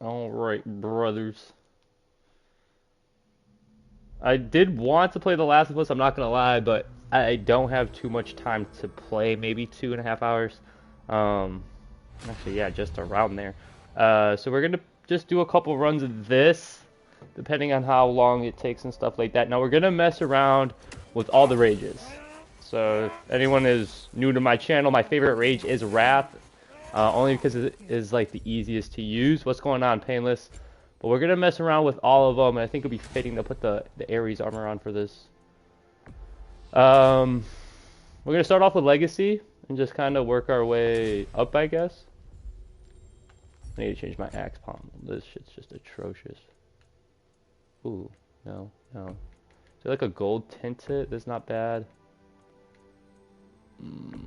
Alright, brothers. I did want to play The Last of Us, I'm not gonna lie, but I don't have too much time to play, maybe 2.5 hours. Um, Actually, yeah, just around there. So we're gonna just do a couple runs of this, depending on how long it takes and stuff like that. Now we're gonna mess around with all the rages. So if anyone is new to my channel, my favorite rage is Wrath, only because it is like the easiest to use. What's going on, Painless? But we're gonna mess around with all of them, and I think it'd be fitting to put the Ares armor on for this. Um, we're gonna start off with Legacy and just kind of work our way up, I guess. I need to change my axe palm. This shit's just atrocious. Ooh, no, no. Is there like a gold tint to it? That's not bad.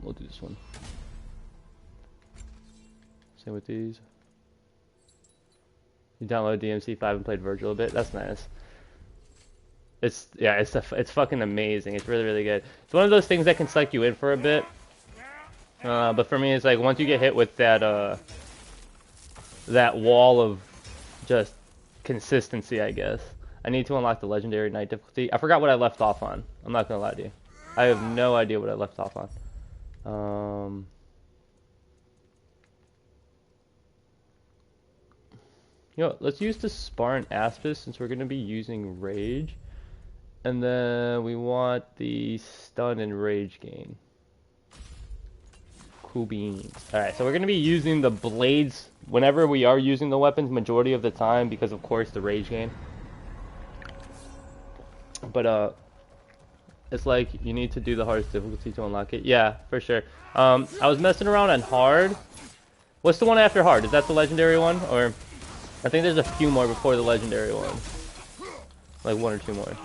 We'll do this one. Same with these. You download DMC5 and played Virgil a bit. That's nice. It's fucking amazing. It's really, really good. It's one of those things that can suck you in for a bit. But for me, it's like once you get hit with that wall of just consistency, I guess. I need to unlock the Legendary Knight difficulty. I forgot what I left off on. I'm not gonna lie to you. I have no idea what I left off on. You know, let's use the Spartan Aspis since we're gonna be using Rage. And then we want the Stun and Rage gain. Cool beans. Alright, so we're gonna be using the blades whenever we are using the weapons, majority of the time, because of course the Rage gain. But it's like you need to do the hardest difficulty to unlock it. Yeah, for sure. I was messing around on hard. What's the one after hard? Is that the legendary one? Or I think there's a few more before the legendary one. Like one or two more.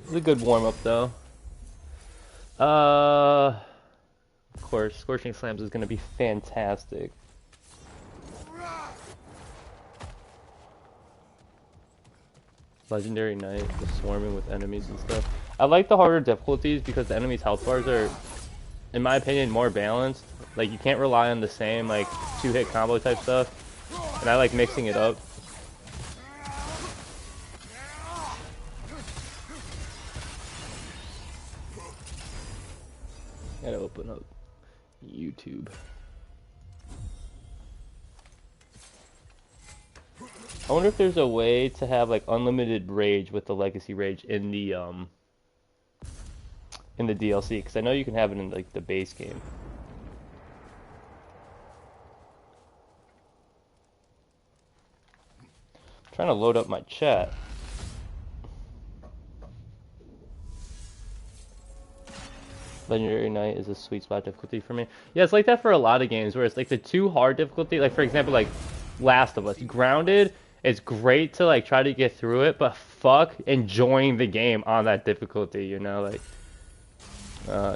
It's a good warm-up though. Of course, Scorching Slams is gonna be fantastic. Legendary Knight, just swarming with enemies and stuff. I like the harder difficulties because the enemies' health bars are, in my opinion, more balanced. Like, you can't rely on the same, like, two-hit combo type stuff. And I like mixing it up. Gotta open up YouTube. I wonder if there's a way to have like unlimited rage with the legacy rage in the DLC, because I know you can have it in like the base game. I'm trying to load up my chat. Legendary Knight is a sweet spot difficulty for me. Yeah, it's like that for a lot of games where it's like the too hard difficulty, like for example like Last of Us. Grounded, it's great to like try to get through it, but fuck enjoying the game on that difficulty, you know, like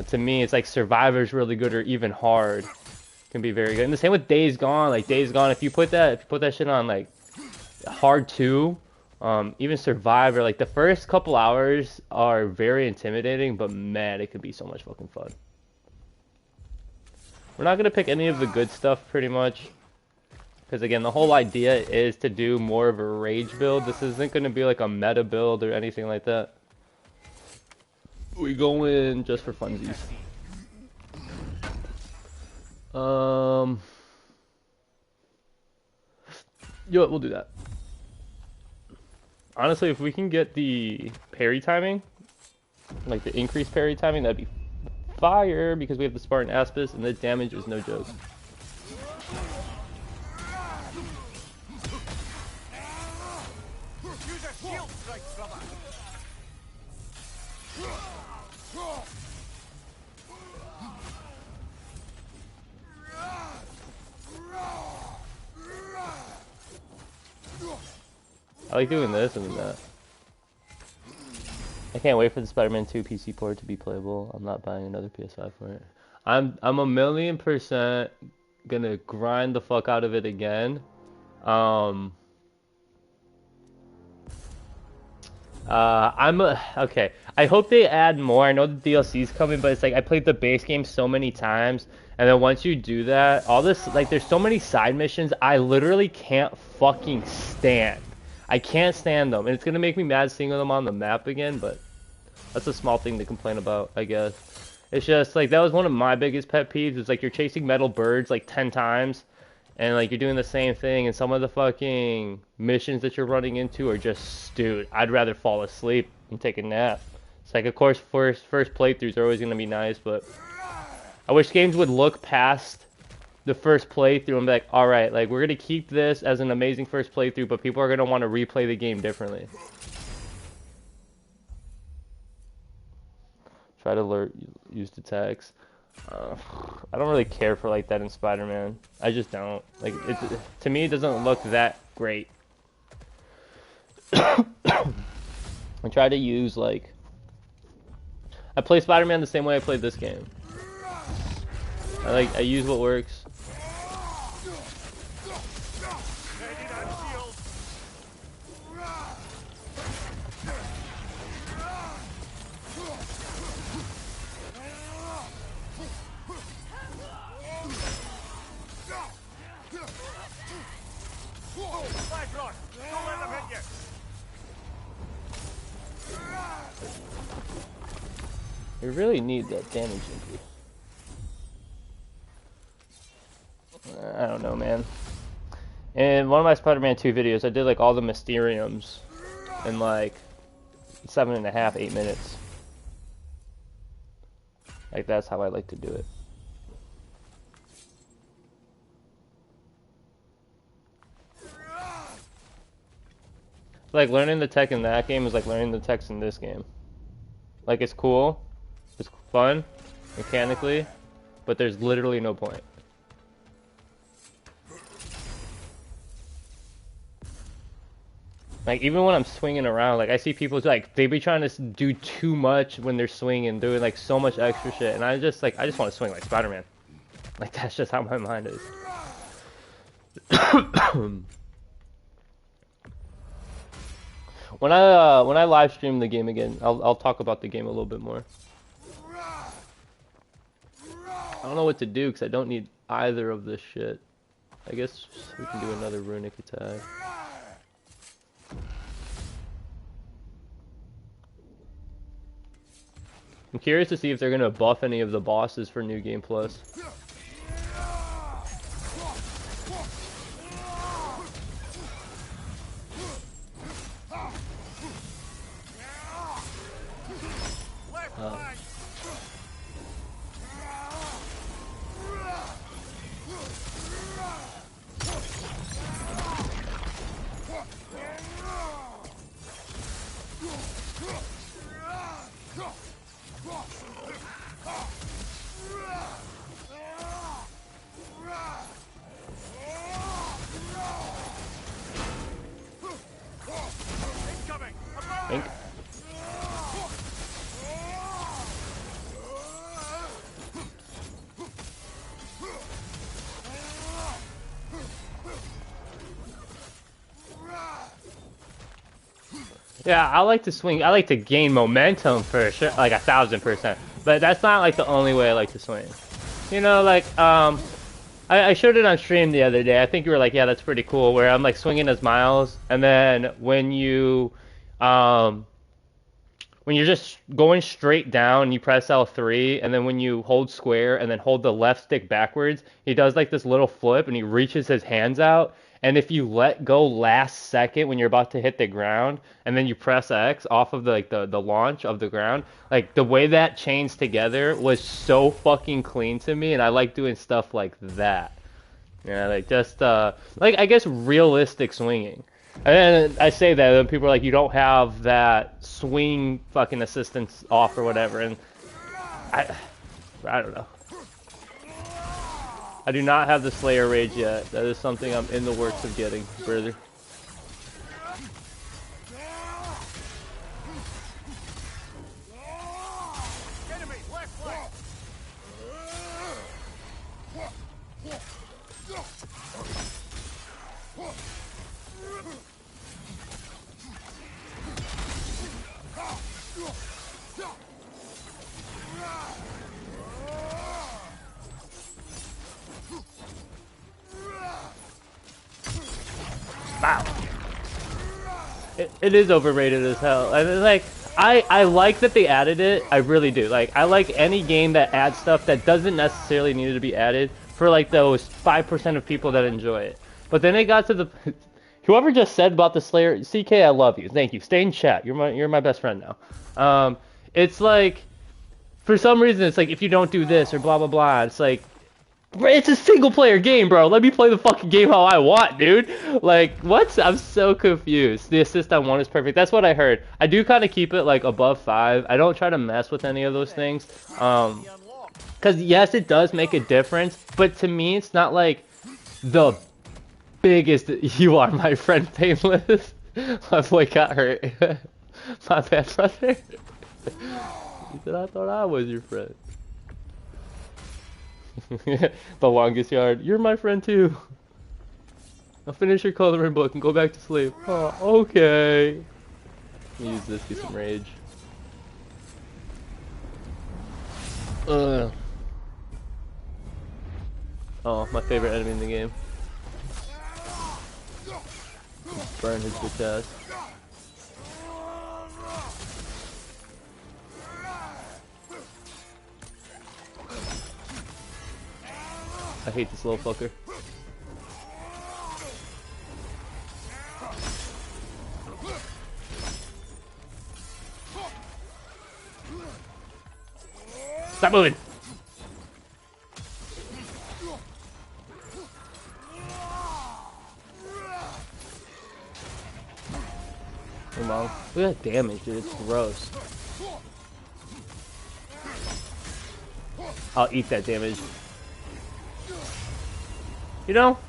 to me it's like Survivor's really good, or even hard can be very good. And the same with Days Gone. Like Days Gone, if you put that shit on like hard 2, even Survivor, like the first couple hours are very intimidating, but man, it could be so much fucking fun. We're not gonna pick any of the good stuff pretty much, because again, the whole idea is to do more of a rage build. This isn't gonna be like a meta build or anything like that. We go in just for funsies. You know what, we'll do that. Honestly, if we can get the parry timing, like the increased parry timing, that'd be fire, because we have the Spartan Aspis and the damage is no joke. I like doing this and that. I can't wait for the Spider-Man 2 PC port to be playable. I'm not buying another PS5 for it. I'm 1,000,000% gonna grind the fuck out of it again. I Okay. I hope they add more. I know the DLC's coming, but it's like I played the base game so many times, and then once you do that, all this like there's so many side missions I literally can't fucking stand. I can't stand them, and it's gonna make me mad seeing them on the map again. But that's a small thing to complain about, I guess. It's just like that was one of my biggest pet peeves. It's like you're chasing metal birds like 10 times. And like you're doing the same thing, and some of the fucking missions that you're running into are just, dude, I'd rather fall asleep and take a nap. It's like, of course, first playthroughs are always gonna be nice, but I wish games would look past the first playthrough and be like, all right, like we're gonna keep this as an amazing first playthrough, but people are gonna want to replay the game differently. Try to use the text. I don't really care for like that in Spider-Man. I just don't. Like to me it doesn't look that great. I try to use like I play Spider-Man the same way I played this game. I use what works. You really need that damage increase. I don't know, man. In one of my Spider-Man 2 videos, I did like all the Mysteriums in like 7.5, 8 minutes. Like that's how I like to do it. Like learning the tech in that game is like learning the text in this game. Like it's cool. It's fun, mechanically, but there's literally no point. Like, even when I'm swinging around, like, I see people, like, they be trying to do too much when they're swinging, doing, like, so much extra shit, and I just want to swing like Spider-Man. Like, that's just how my mind is. When I live stream the game again, I'll talk about the game a little bit more. I don't know what to do because I don't need either of this shit. I guess we can do another runic attack. I'm curious to see if they're gonna buff any of the bosses for New Game Plus. Yeah, I like to swing. I like to gain momentum for sure, like 1,000%. But that's not like the only way I like to swing. You know, like I showed it on stream the other day. I think you were like, yeah, that's pretty cool. Where I'm like swinging as Miles, and then when you're just going straight down, you press L3, and then when you hold square and then hold the left stick backwards, he does like this little flip, and he reaches his hands out. And if you let go last second when you're about to hit the ground, and then you press X off of the launch of the ground, like the way that chains together was so fucking clean to me, and I like doing stuff like that. Yeah, like just like I guess realistic swinging. And I say that, and people are like, you don't have that swing fucking assistance off or whatever, and I don't know. I do not have the Slayer Rage yet. That is something I'm in the works of getting, brother. It is overrated as hell. I mean, like, I like that they added it. I really do. Like, I like any game that adds stuff that doesn't necessarily need to be added for like those 5% of people that enjoy it. But then it got to the whoever just said about the Slayer, CK, I love you. Thank you. Stay in chat. You're my best friend now. It's like for some reason it's like if you don't do this or blah blah blah, it's like it's a single player game, bro. Let me play the fucking game how I want, dude. Like, what? I'm so confused. The assist on 1 is perfect. That's what I heard. I do kind of keep it, like, above 5. I don't try to mess with any of those things. Because, yes, it does make a difference. But to me, it's not, like, the biggest... You are my friend, Painless. My boy got hurt. My bad, brother. He said, I thought I was your friend. The longest yard. You're my friend too. I'll finish your coloring book and go back to sleep. Oh, okay. Let me use this, get some rage. Oh, my favorite enemy in the game. Burn his bitch ass. I hate this little fucker. Stop moving! Come on. Look at that damage, dude. It's gross. I'll eat that damage. You know,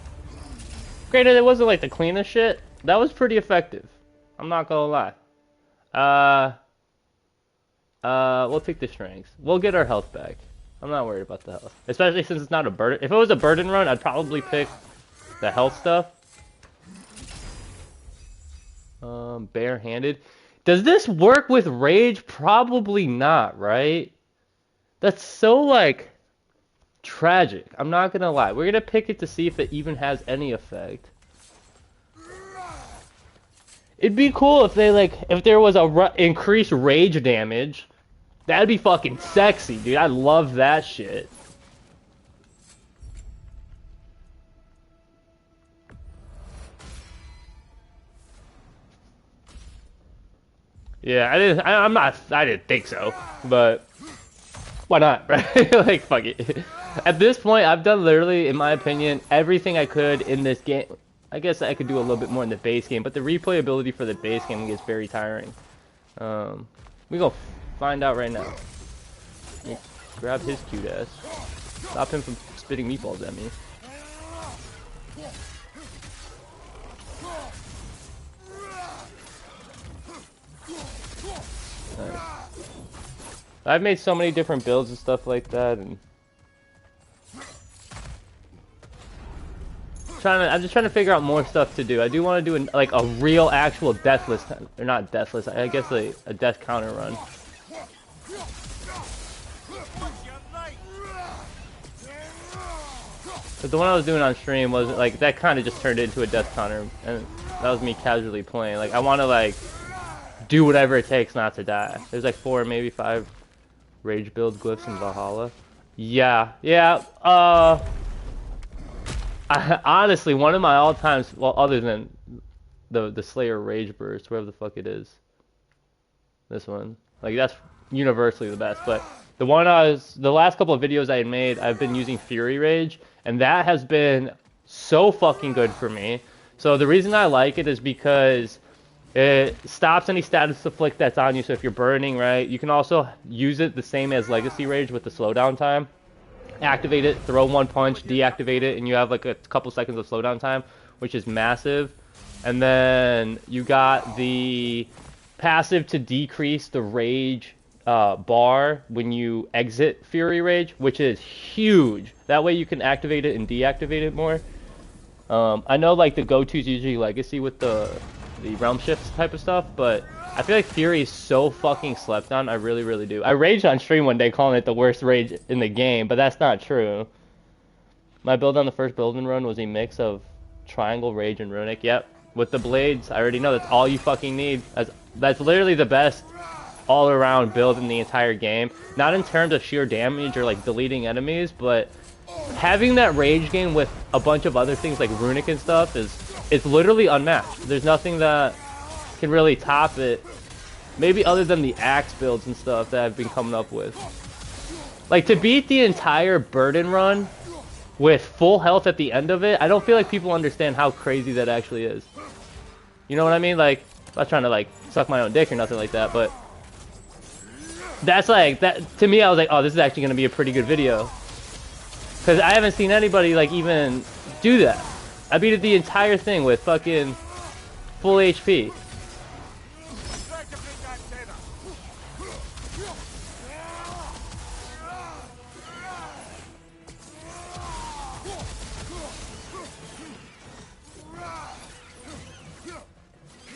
granted it wasn't like the cleanest shit. That was pretty effective. I'm not gonna lie. We'll take the strengths. We'll get our health back. I'm not worried about the health. Especially since it's not a burden. If it was a burden run, I'd probably pick the health stuff. Barehanded. Does this work with rage? Probably not, right? That's so, like... tragic. I'm not gonna lie. We're gonna pick it to see if it even has any effect. It'd be cool if they if there was a increased rage damage. That'd be fucking sexy, dude. I love that shit. Yeah, I didn't think so, but why not, right? Like, fuck it. At this point, I've done literally, in my opinion, everything I could in this game. I guess I could do a little bit more in the base game, but the replayability for the base game gets very tiring. We gonna find out right now. Grab his cute ass. Stop him from spitting meatballs at me. Nice. I've made so many different builds and stuff like that, and I'm just trying to figure out more stuff to do. I do want to do a real actual deathless, or not deathless, I guess a death counter run. But the one I was doing on stream was like that kind of just turned into a death counter, and that was me casually playing. Like, I want to do whatever it takes not to die. There's 4, maybe 5 rage build glyphs in Valhalla. Yeah. Honestly, one of my all-times, well, other than the Slayer Rage Burst, whatever the fuck it is. This one. That's universally the best. But the last couple of videos I had made, I've been using Fury Rage, and that has been so fucking good for me. So the reason I like it is because it stops any status afflict that's on you. So if you're burning, right, you can also use it the same as Legacy Rage with the slowdown time. Activate it, throw 1 punch, deactivate it, and you have a couple seconds of slowdown time, which is massive. And then you got the passive to decrease the rage bar when you exit Fury Rage, which is huge. That way you can activate it and deactivate it more. I know the go-to is usually Legacy with the realm shifts type of stuff, but I feel like Fury is so fucking slept on. I really, really do. I raged on stream one day calling it the worst rage in the game, but that's not true. My build on the first building run was a mix of Triangle, Rage, and Runic. Yep. with the blades. I already know that's all you fucking need. That's literally the best all-around build in the entire game. Not in terms of sheer damage or like deleting enemies, but having that rage gain with a bunch of other things like runic and stuff it's literally unmatched. There's nothing that can really top it. Maybe other than the axe builds and stuff that I've been coming up with. Like, to beat the entire burden run with full health at the end of it, I don't feel like people understand how crazy that actually is. You know what I mean? Like, I'm not trying to, like, suck my own dick or nothing like that, but that's like, that to me, I was like, oh, this is actually going to be a pretty good video. Because I haven't seen anybody, like, even do that. I beat the entire thing with fucking full HP.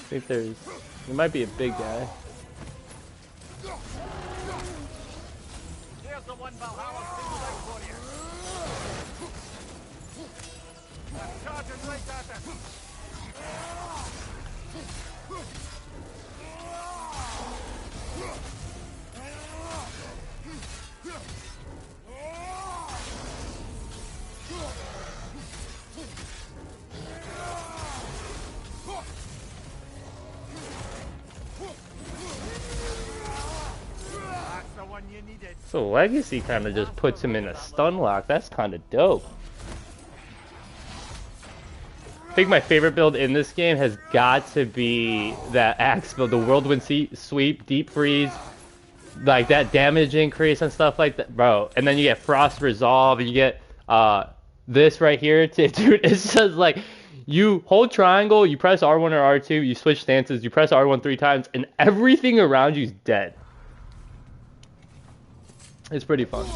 I think there might be a big guy. Here's the one Valhalla single leg for you. Charging right at them. So Legacy kind of just puts him in a stun lock. That's kind of dope. I think my favorite build in this game has got to be that axe build, the whirlwind sweep, deep freeze, like that damage increase and stuff like that, bro. And then you get frost resolve, and you get this right here, dude. It's just like you hold triangle, you press R1 or R2, you switch stances, you press R1 3 times, and everything around you is dead. It's pretty fun.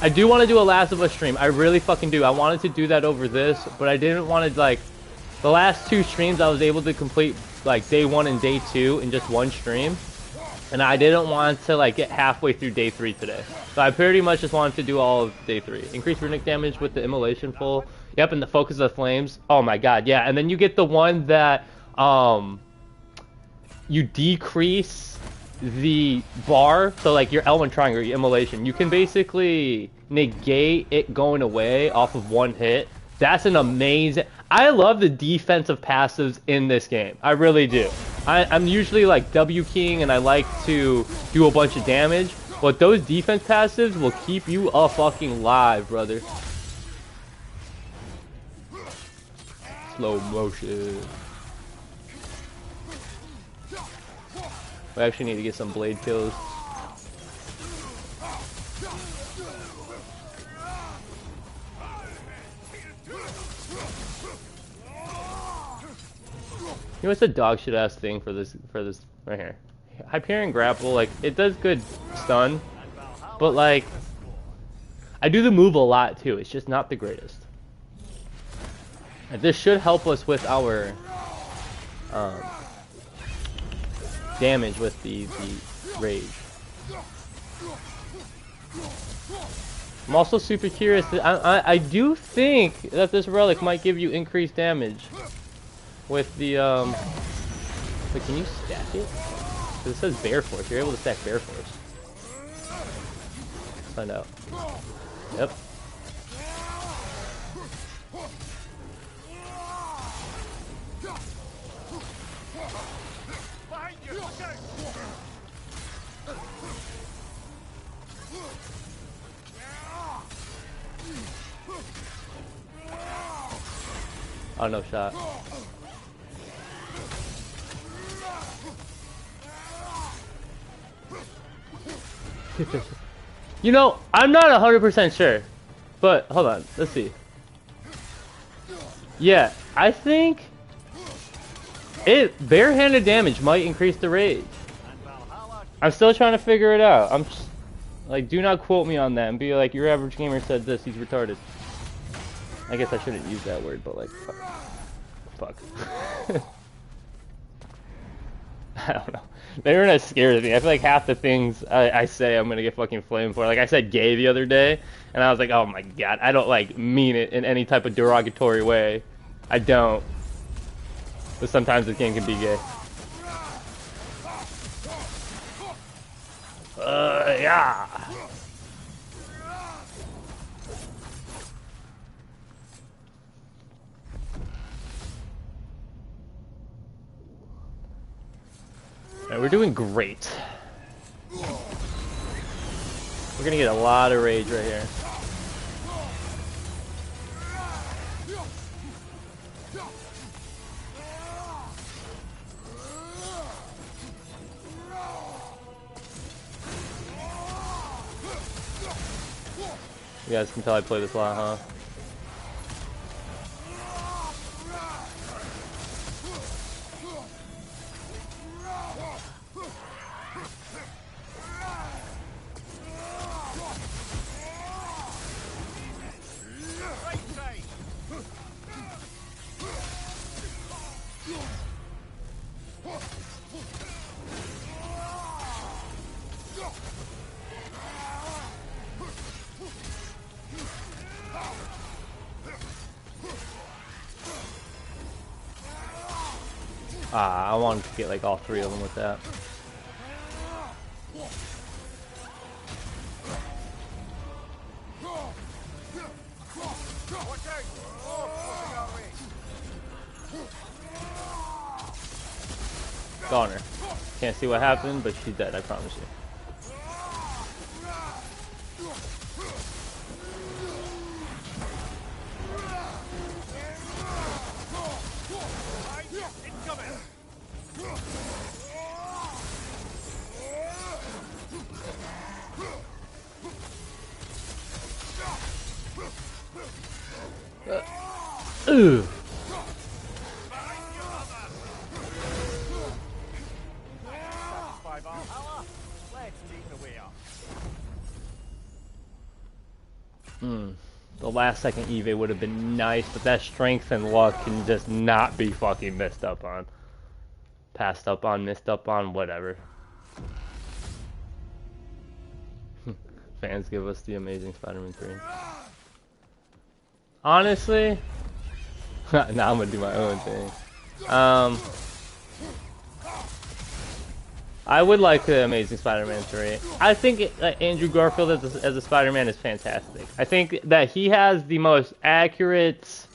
I do want to do a Last of Us stream. I really fucking do. I wanted to do that over this, but I didn't want to, like, the last 2 streams I was able to complete, like, day 1 and day 2 in just one stream. And I didn't want to, like, get halfway through day 3 today. So I pretty much just wanted to do all of day 3. Increase runic damage with the immolation full. Yep, and the focus of the flames. Oh my god, yeah. And then you get the one that, you decrease the bar, so like your L1 triangle, your immolation, you can basically negate it going away off of one hit. That's an amazing... I love the defensive passives in this game. I really do. I'm usually like W king and I like to do a bunch of damage, but those defense passives will keep you a fucking live, brother. Slow motion. We actually need to get some blade kills. You know what's the dog shit ass thing for this right here? Hyperion grapple, like it does good stun, but like I do the move a lot too. It's just not the greatest. And this should help us with our damage with the rage. I'm also super curious. I do think that this relic might give you increased damage with the but can you stack it? Because it says bear force. You're able to stack bear force. Let's find out. Yep. Oh, no shot. You know, I'm not 100% sure, but hold on, let's see. Yeah, I think barehanded damage might increase the rage. I'm still trying to figure it out. I'm just, like, do not quote me on that and be like, your average gamer said this, he's retarded. I guess I shouldn't use that word, but like, fuck. I don't know. The internet's scared of me. I feel like half the things I say I'm gonna get fucking flamed for. Like I said gay the other day, and I was like, oh my god, I don't like mean it in any type of derogatory way. I don't. But sometimes this game can be gay. Yeah. Alright, we're doing great. We're gonna get a lot of rage right here. You guys can tell I play this a lot, huh? I wanted to get like all three of them with that. Got her. Can't see what happened, but she's dead, I promise you. Ooh. Valhalla, let's take the way up. The last second Eve would have been nice, but that strength and luck can just not be fucking messed up on. Passed up on, missed up on, whatever. Fans give us the Amazing Spider-Man 3. Honestly, now I'm gonna do my own thing. I would like the Amazing Spider-Man 3. I think Andrew Garfield as a Spider-Man is fantastic. I think that he has the most accurate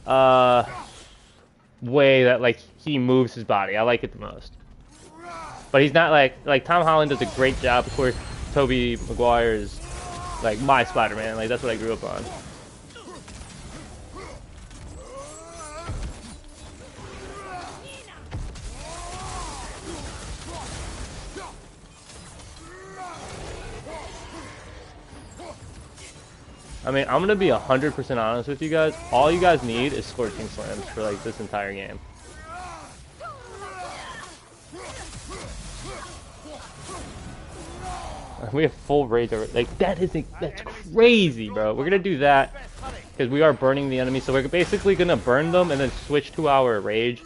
way that like he moves his body. I like it the most. But he's not like Tom Holland does a great job. Of course, Tobey Maguire is like my Spider-Man. Like that's what I grew up on. I mean, I'm gonna be 100% honest with you guys. All you guys need is Scorching Slams for like this entire game. We have full rage over like that's crazy, bro. We're gonna do that because we are burning the enemy, so we're basically gonna burn them and then switch to our rage.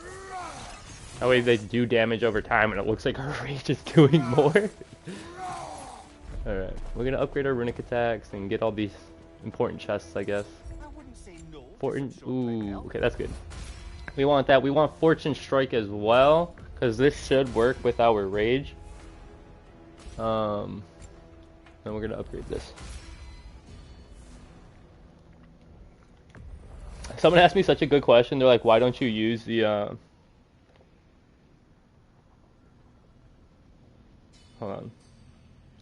That way they do damage over time, and it looks like our rage is doing more. All right, we're gonna upgrade our runic attacks and get all these important chests, I guess. Important. Ooh, okay, that's good. We want that. We want Fortune Strike as well, because this should work with our rage. Then we're gonna upgrade this. Someone asked me such a good question. They're like, "Why don't you use the?" Hold on.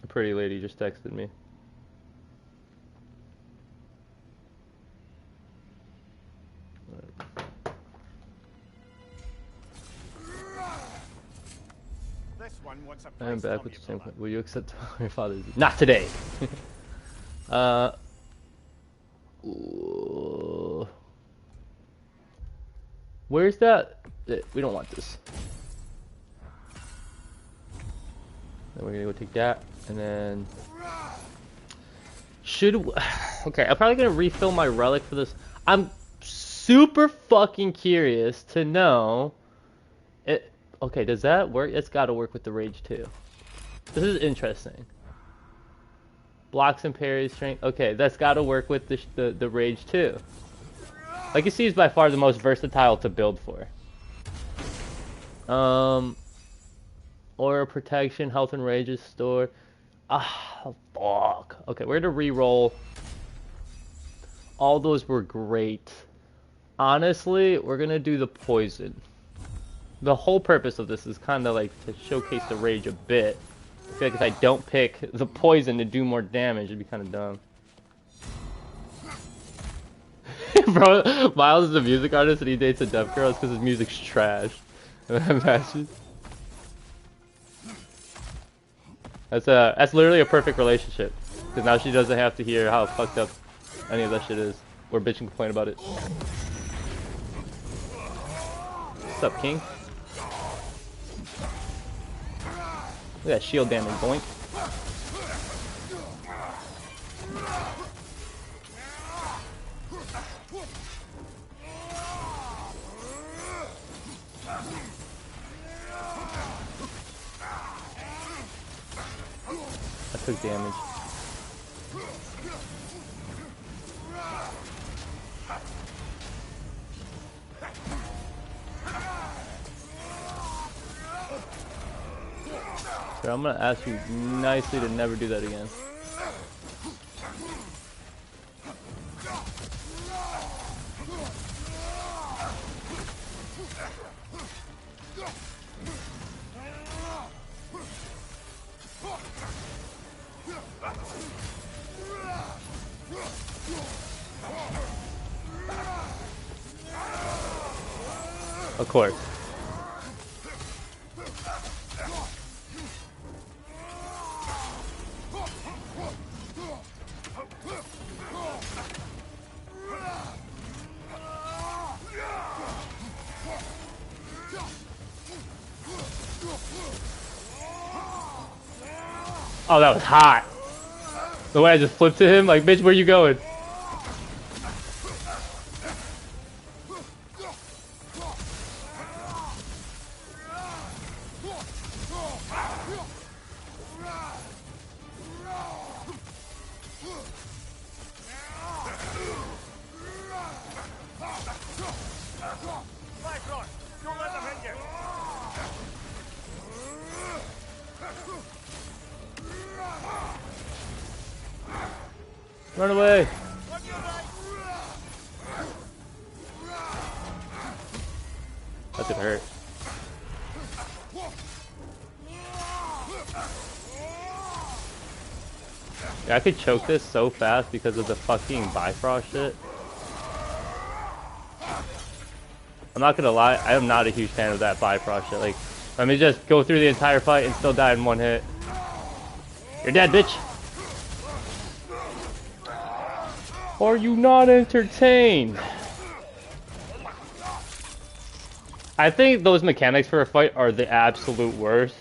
A pretty lady just texted me. I'm back with the same point. Will you accept your father's? Not today. Where's that? We don't want this. Then we're gonna go take that, and then okay, I'm probably gonna refill my relic for this. I'm super fucking curious to know it. Okay, does that work? It's got to work with the rage too. This is interesting. Blocks and parries strength. Okay, that's got to work with the rage too. Like you see, is by far the most versatile to build for. Aura protection, health and rage restore. Ah, fuck. Okay, we're gonna re-roll. All those were great. Honestly, we're gonna do the poison. The whole purpose of this is kind of like to showcase the rage a bit. I feel like if I don't pick the poison to do more damage, it'd be kind of dumb. Bro, Miles is a music artist and he dates a deaf girl because his music's trash. Imagine. That's literally a perfect relationship. Because now she doesn't have to hear how fucked up any of that shit is. Or bitch and complain about it. What's up, King? Look at that shield damage, boink. I took damage. So I'm gonna ask you nicely to never do that again. Of course. Oh, that was hot. The way I just flipped to him, like, bitch, where you going? Run away! That did hurt. Yeah, I could choke this so fast because of the fucking Bifrost shit. I'm not gonna lie, I am not a huge fan of that Bifrost shit. Like, let me just go through the entire fight and still die in one hit. You're dead, bitch! Are you not entertained? I think those mechanics for a fight are the absolute worst.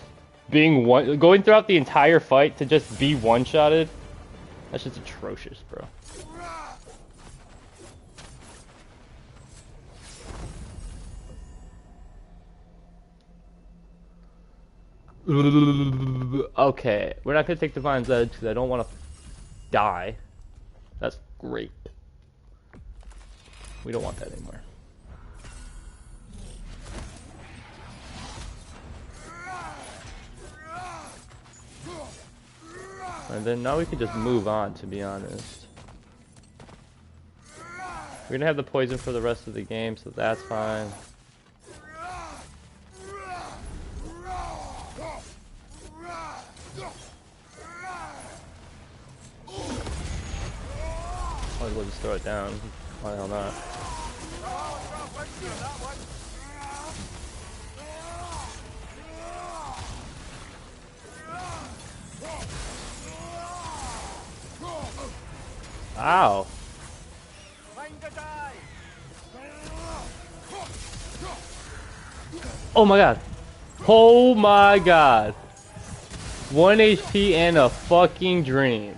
Going throughout the entire fight to just be one-shotted, that's just atrocious, bro. Okay, we're not gonna take Divine's Edge because I don't want to die. That's great. We don't want that anymore. And then now we can just move on, to be honest. We're gonna have the poison for the rest of the game, so that's fine. Might as well just throw it down. Why the hell not? Ow! Oh my god! Oh my god! 1 HP and a fucking dream.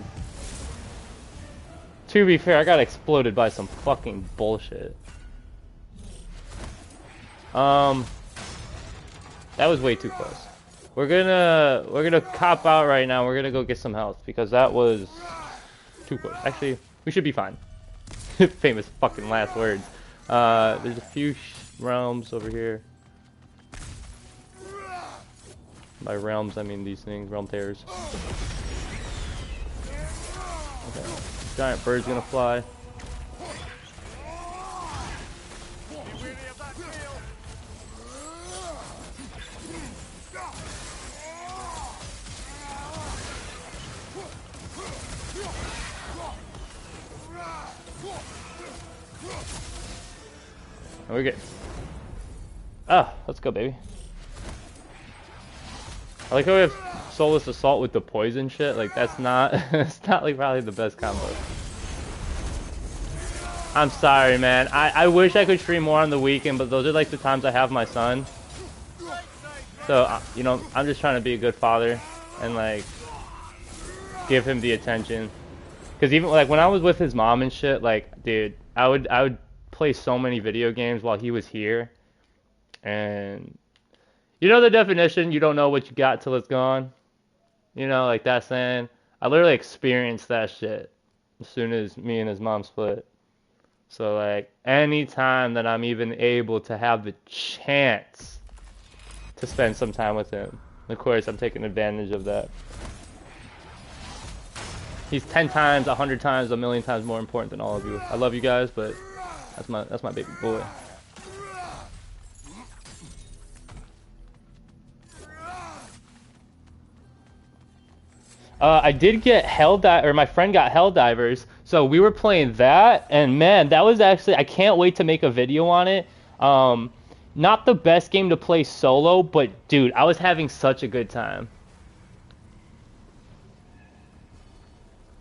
To be fair, I got exploded by some fucking bullshit. That was way too close. We're gonna cop out right now. We're gonna go get some health because that was too close. Actually, we should be fine. Famous fucking last words. There's a few realms over here. By realms, I mean these things, realm tears. Okay. Giant bird's gonna fly. We're good. Ah, let's go, baby. I like how we have Soulless Assault with the poison shit. Like, that's not, it's not like probably the best combo. I'm sorry, man. I wish I could stream more on the weekend, but those are like the times I have my son. So, you know, I'm just trying to be a good father and like give him the attention. Because even like when I was with his mom and shit, like, dude, I would play so many video games while he was here. And you know the definition, you don't know what you got till it's gone. You know, like that saying. I literally experienced that shit as soon as me and his mom split. So like any time that I'm even able to have the chance to spend some time with him, of course I'm taking advantage of that. He's 10 times, 100 times, a million times more important than all of you. I love you guys, but that's my baby boy. I did get my friend got Helldivers, so we were playing that, and man, that was actually, I can't wait to make a video on it. Not the best game to play solo, but dude, I was having such a good time.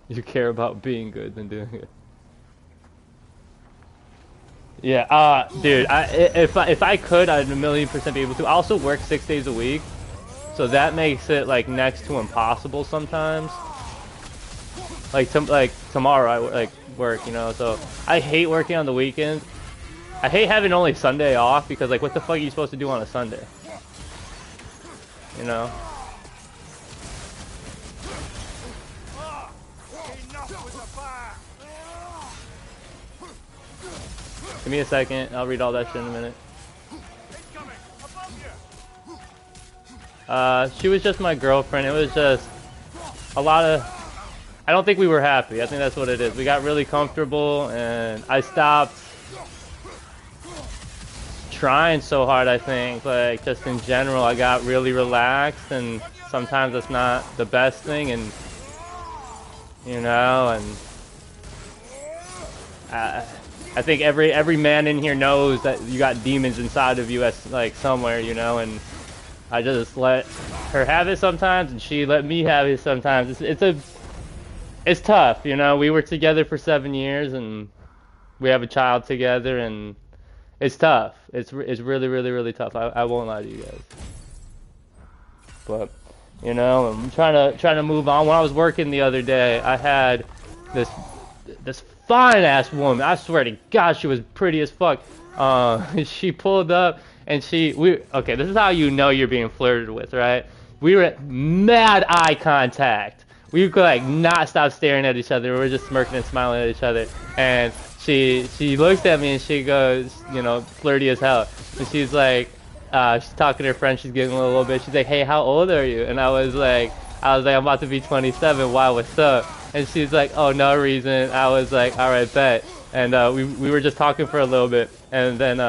You care about being good than doing it. Yeah, dude, if I could, I'd 1,000,000% be able to. I also work 6 days a week. So that makes it like next to impossible sometimes. Like tomorrow I work, you know. So I hate working on the weekends. I hate having only Sunday off because like what the fuck are you supposed to do on a Sunday? You know. Give me a second. I'll read all that shit in a minute. She was just my girlfriend. It was just a lot of... I don't think we were happy. I think that's what it is. We got really comfortable, and I stopped trying so hard, I think. Like, just in general, I got really relaxed, and sometimes that's not the best thing, and... You know, and... I think every man in here knows that you got demons inside of you, as, like, somewhere, you know, and... I just let her have it sometimes, and she let me have it sometimes. It's tough, you know. We were together for 7 years, and we have a child together, and it's tough. It's really, really, really tough. I won't lie to you guys. But you know, I'm trying to move on. When I was working the other day, I had this fine ass woman. I swear to God, she was pretty as fuck. She pulled up. And okay, this is how you know you're being flirted with, right? We were at mad eye contact. We could like not stop staring at each other. We were just smirking and smiling at each other. And she looks at me and she goes, you know, flirty as hell. And she's like, she's talking to her friend. She's giggling a little bit. She's like, hey, how old are you? And I was like, I'm about to be 27. Why? What's up? And she's like, oh, no reason. I was like, all right, bet. And we were just talking for a little bit. And then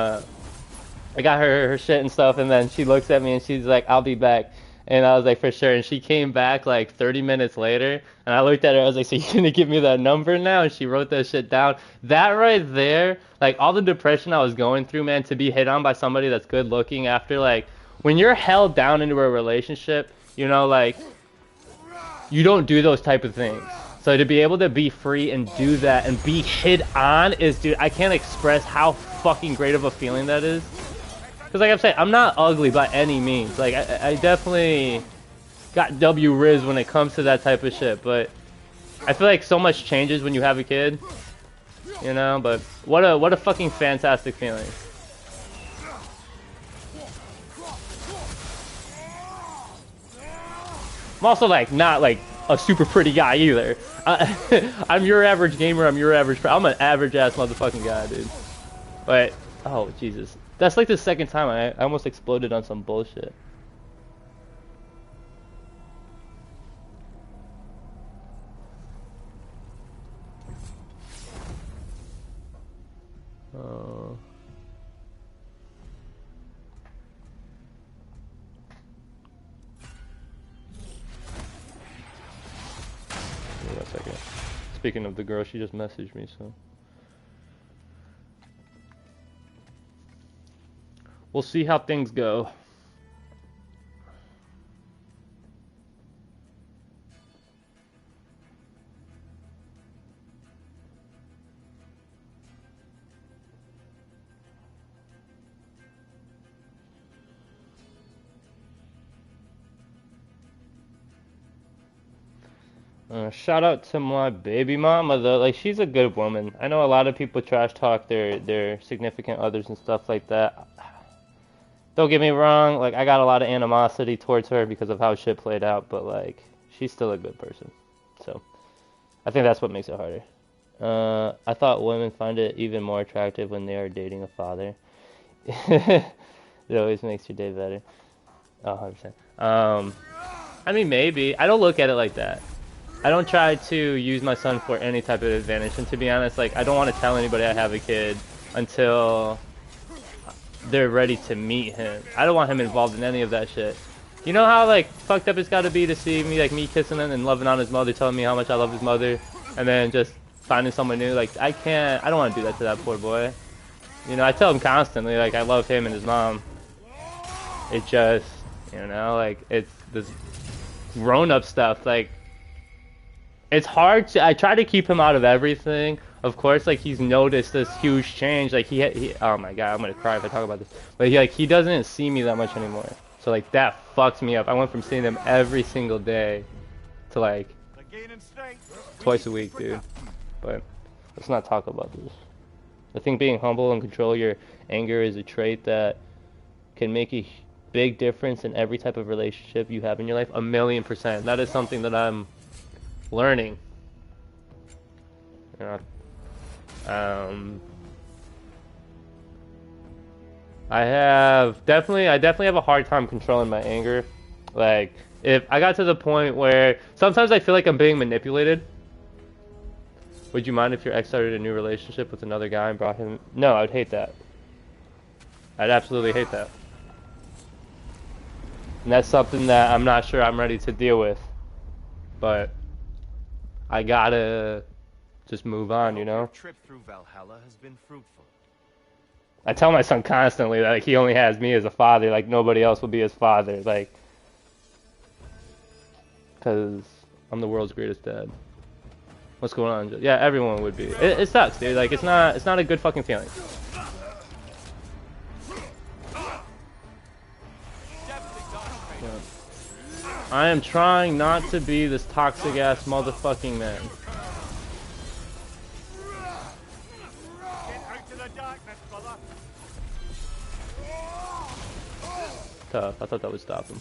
I got her shit and stuff, and then she looks at me and she's like, I'll be back. And I was like, for sure. And she came back like 30 minutes later, and I looked at her, I was like, so you're gonna give me that number now? And she wrote that shit down. That right there, like all the depression I was going through, man, to be hit on by somebody that's good looking after, like, when you're held down into a relationship, you know, like, you don't do those type of things. So to be able to be free and do that and be hit on is, dude, I can't express how fucking great of a feeling that is. Because like I'm saying, I'm not ugly by any means. Like, I definitely got W Riz when it comes to that type of shit. But I feel like so much changes when you have a kid. You know, but what a fucking fantastic feeling. I'm also like not like a super pretty guy either. I'm your average gamer, I'm your average... I'm an average ass motherfucking guy, dude. But oh Jesus, that's like the second time I almost exploded on some bullshit. Oh. Wait a second. Speaking of the girl, she just messaged me, so we'll see how things go. Shout out to my baby mama though. Like she's a good woman. I know a lot of people trash talk their significant others and stuff like that. Don't get me wrong, like I got a lot of animosity towards her because of how shit played out, but like she's still a good person. So I think that's what makes it harder. I thought women find it even more attractive when they are dating a father. It always makes your day better. Oh, 100%. I mean maybe. I don't look at it like that. I don't try to use my son for any type of advantage, and to be honest, like I don't want to tell anybody I have a kid until they're ready to meet him. I don't want him involved in any of that shit. You know how like fucked up it's got to be to see me like me kissing him and loving on his mother, telling me how much I love his mother, and then just finding someone new. Like I don't want to do that to that poor boy. You know, I tell him constantly like I love him and his mom. It just, you know, like it's this grown-up stuff. Like it's hard to. I try to keep him out of everything. Of course, like he's noticed this huge change. Like he oh my god, I'm gonna cry if I talk about this. But he doesn't see me that much anymore. So like that fucks me up. I went from seeing him every single day to like twice a week, dude. But let's not talk about this. I think being humble and control your anger is a trait that can make a big difference in every type of relationship you have in your life. 1,000,000%. That is something that I'm learning. You know, I definitely have a hard time controlling my anger. Like if I got to the point where sometimes I feel like I'm being manipulated. Would you mind if your ex started a new relationship with another guy and brought him? No, I'd hate that. I'd absolutely hate that. And that's something that I'm not sure I'm ready to deal with. But I gotta just move on, you know? Your trip through Valhalla has been fruitful. I tell my son constantly that like, he only has me as a father, like nobody else will be his father, like, because I'm the world's greatest dad. What's going on? Yeah, everyone would be. It sucks, dude. Like, it's not a good fucking feeling. Yeah. I am trying not to be this toxic ass motherfucking man. Tough. I thought that would stop him.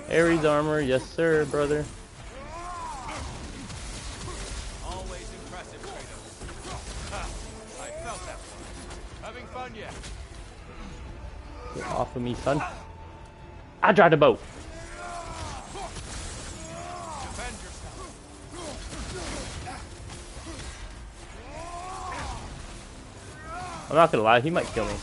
Ares armor, yes sir, brother. Always impressive, Kratos. I felt that one. Having fun yet? Get off of me, son. I drive the boat. Defend yourself. I'm not gonna lie, he might kill me.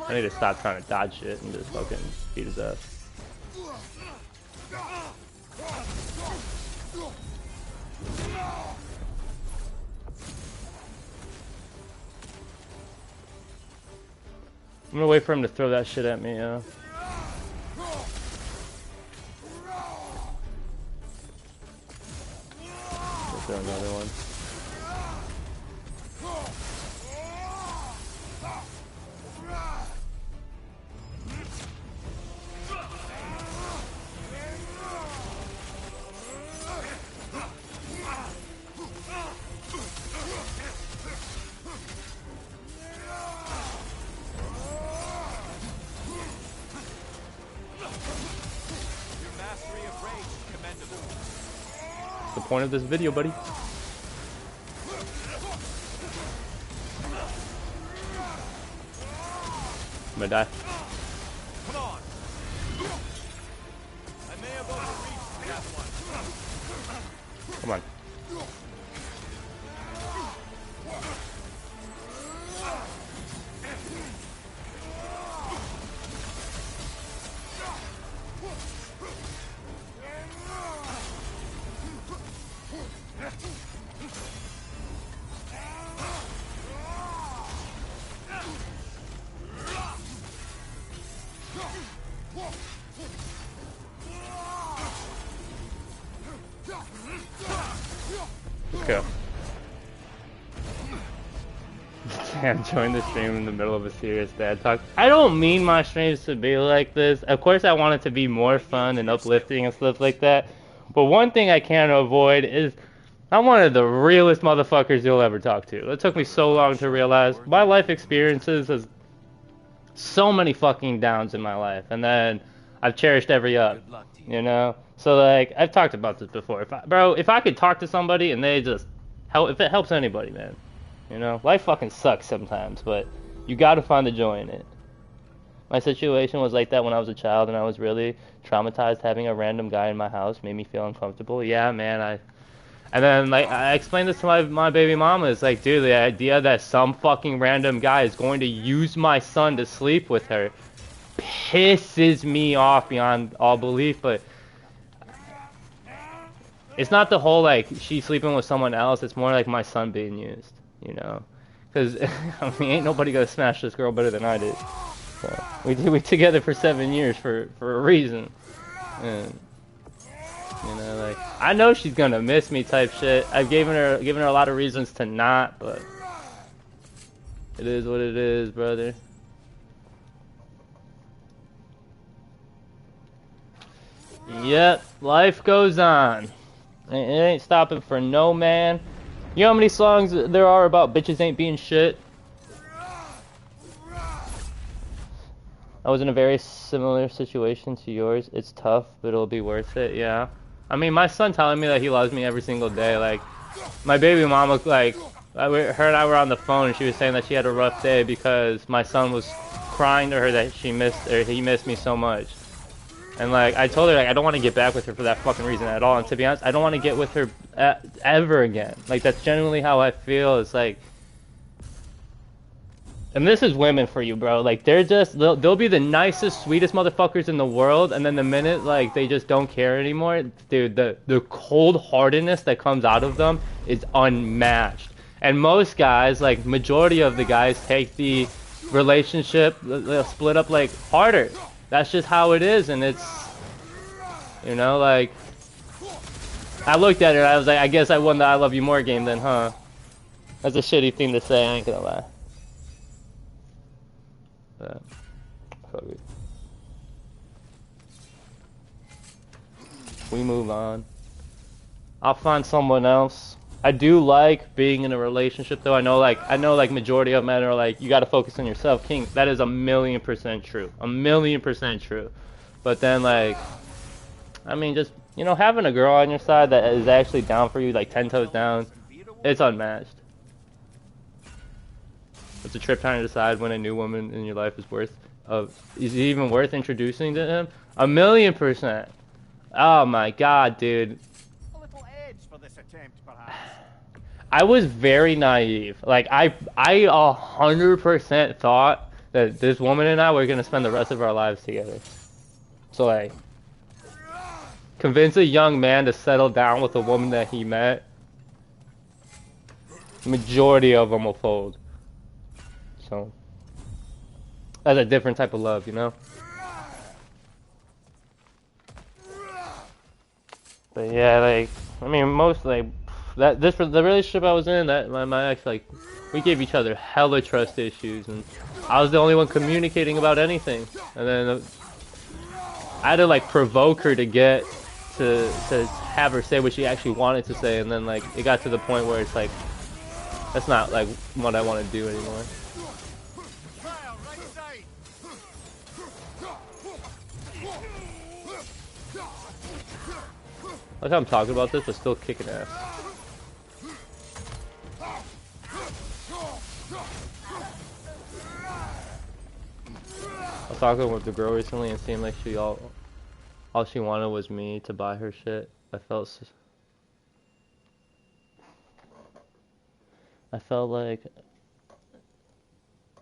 I need to stop trying to dodge shit and just fucking beat his ass. I'm gonna wait for him to throw that shit at me, yeah. Let's throw another one. point of this video, buddy. I'm gonna die. Come on. I may have overreached that one. Come on. Let's go. Damn, join the stream in the middle of a serious dad talk. I don't mean my streams to be like this. Of course I want it to be more fun and uplifting and stuff like that. But one thing I can't avoid is I'm one of the realest motherfuckers you'll ever talk to. It took me so long to realize my life experiences has so many fucking downs in my life, and then I've cherished every up, you know? So like, I've talked about this before. If I could talk to somebody and they just help, if it helps anybody, man, you know? Life fucking sucks sometimes, but you gotta find the joy in it. My situation was like that when I was a child, and I was really traumatized. Having a random guy in my house made me feel uncomfortable. Yeah, man, and then like I explained this to my baby mama. It's like, dude, the idea that some fucking random guy is going to use my son to sleep with her pisses me off beyond all belief. But it's not the whole like she's sleeping with someone else. It's more like my son being used, you know? Because I mean, ain't nobody gonna smash this girl better than I did. So, we together for 7 years for a reason. And, you know, like, I know she's gonna miss me type shit. I've given her a lot of reasons to not, but it is what it is, brother. Yep, life goes on. It ain't stopping for no man. You know how many songs there are about bitches ain't being shit? I was in a very similar situation to yours. It's tough, but it'll be worth it, yeah. I mean, my son telling me that he loves me every single day, like, my baby mama, like, her and I were on the phone, and she was saying that she had a rough day because my son was crying to her that he missed me so much. And, like, I told her, like, I don't want to get back with her for that fucking reason at all. And to be honest, I don't want to get with her ever again. Like, that's genuinely how I feel. It's like, and this is women for you, bro. Like, they'll be the nicest, sweetest motherfuckers in the world, and then the minute, like, they just don't care anymore, dude, the cold-heartedness that comes out of them is unmatched. And most guys, like, majority of the guys take the relationship, they'll split up, like, harder. That's just how it is, and it's, you know, like, I looked at it, I was like, I guess I won the I Love You More game then, huh? That's a shitty thing to say, I ain't gonna lie. But, fuck it. We move on. I'll find someone else. I do like being in a relationship, though. I know like majority of men are like, you gotta focus on yourself, King. That is 1,000,000% true. 1,000,000% true. But then, like, I mean, just, you know, having a girl on your side that is actually down for you, like 10 toes down, it's unmatched. It's a trip trying to decide when a new woman in your life is even worth introducing to him. 1,000,000%. Oh my god, dude. A little edge for this attempt, perhaps. I was very naive. Like, I 100% thought that this woman and I were gonna spend the rest of our lives together. So, like, convince a young man to settle down with a woman that he met, majority of them will fold. So, that's a different type of love, you know? But yeah, like, I mean, most, like, the relationship I was in, that my ex, like, we gave each other hella trust issues, and I was the only one communicating about anything. And then I had to, like, provoke her to get to have her say what she actually wanted to say, and then, like, it got to the point where it's like, that's not, like, what I want to do anymore. Like how I'm talking about this, but still kicking ass. I was talking with the girl recently and seemed like all she wanted was me to buy her shit. I felt like,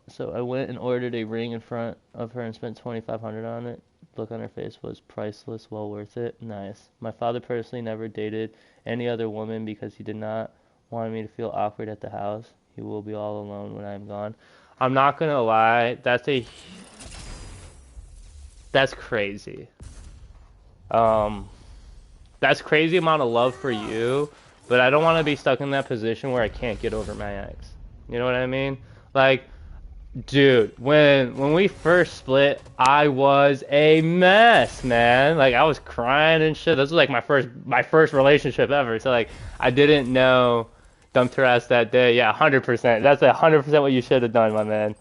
so I went and ordered a ring in front of her and spent $2,500 on it. Look on her face was priceless, well worth it. Nice. My father personally never dated any other woman because he did not want me to feel awkward at the house. He will be all alone when I'm gone. I'm not gonna lie, that's crazy. That's crazy amount of love for you, but I don't want to be stuck in that position where I can't get over my ex. You know what I mean? Like, dude, when we first split, I was a mess, man. Like I was crying and shit. This was like my first relationship ever. So like I didn't know dumped her ass that day. Yeah, 100%. That's 100% what you should have done, my man.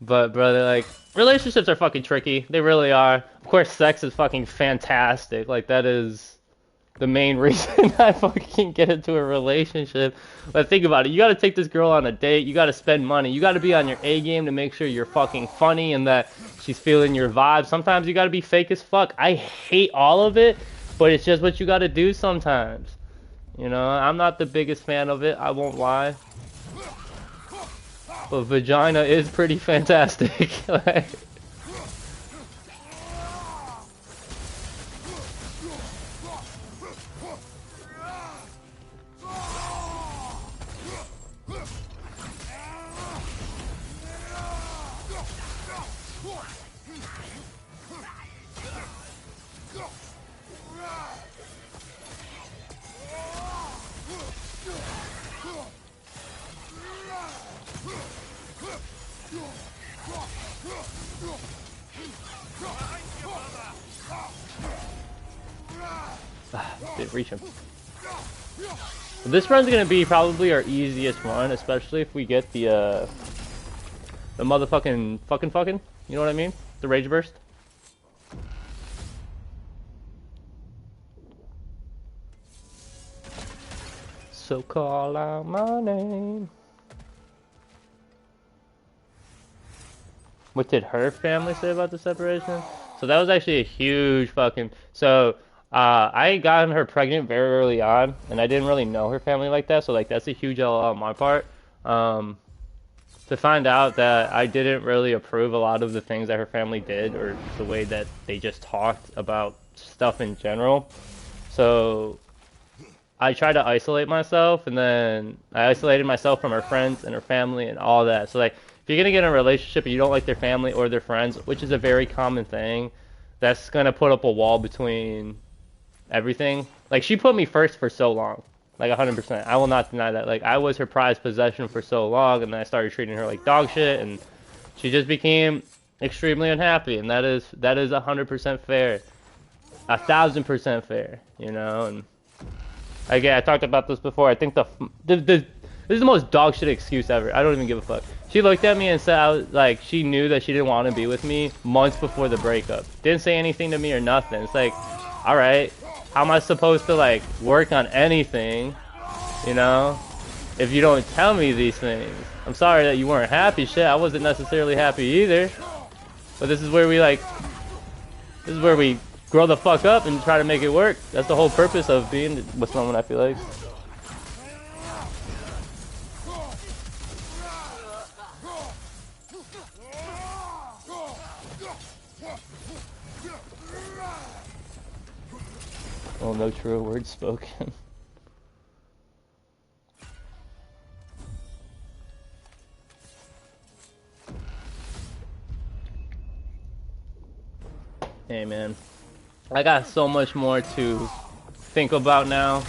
But brother, like relationships are fucking tricky. They really are. Of course, sex is fucking fantastic. Like that is the main reason I fucking get into a relationship. But think about it. You gotta take this girl on a date. You gotta spend money. You gotta be on your A game to make sure you're fucking funny and that she's feeling your vibe. Sometimes you gotta be fake as fuck. I hate all of it, but it's just what you gotta do sometimes. You know, I'm not the biggest fan of it. I won't lie. But vagina is pretty fantastic. Like, didn't reach him. This run's gonna be probably our easiest run, especially if we get the motherfucking fucking. You know what I mean? The rage burst. So call out my name. What did her family say about the separation? So that was actually a huge fucking. So I gotten her pregnant very early on, and I didn't really know her family like that. So like that's a huge L on my part. To find out that I didn't really approve a lot of the things that her family did, or the way that they just talked about stuff in general. So I tried to isolate myself, and then I isolated myself from her friends and her family and all that. So like, if you're gonna get in a relationship and you don't like their family or their friends, which is a very common thing, that's gonna put up a wall between everything. Like, she put me first for so long, like 100%. I will not deny that. Like, I was her prized possession for so long, and then I started treating her like dog shit, and she just became extremely unhappy, and that is 100% fair, 1,000% fair, you know. And again, I talked about this before. I think this is the most dog shit excuse ever. I don't even give a fuck. She looked at me and said, like, she knew that she didn't want to be with me months before the breakup. Didn't say anything to me or nothing. It's like, all right, how am I supposed to like work on anything, you know, if you don't tell me these things? I'm sorry that you weren't happy. Shit, I wasn't necessarily happy either. But this is where we grow the fuck up and try to make it work. That's the whole purpose of being with someone, I feel like. Well, no true words spoken. Hey man, I got so much more to think about now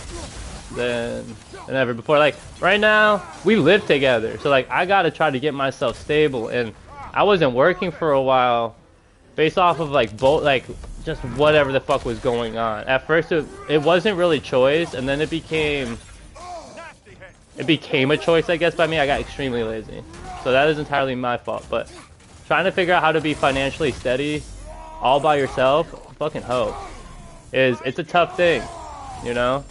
than ever before. Like, right now, we live together, so like, I gotta try to get myself stable, and I wasn't working for a while based off of like both, like, just whatever the fuck was going on. At first it wasn't really choice, and then it became a choice, I guess. By me, I got extremely lazy, so that is entirely my fault. But trying to figure out how to be financially steady all by yourself, fucking hope. It's a tough thing, you know?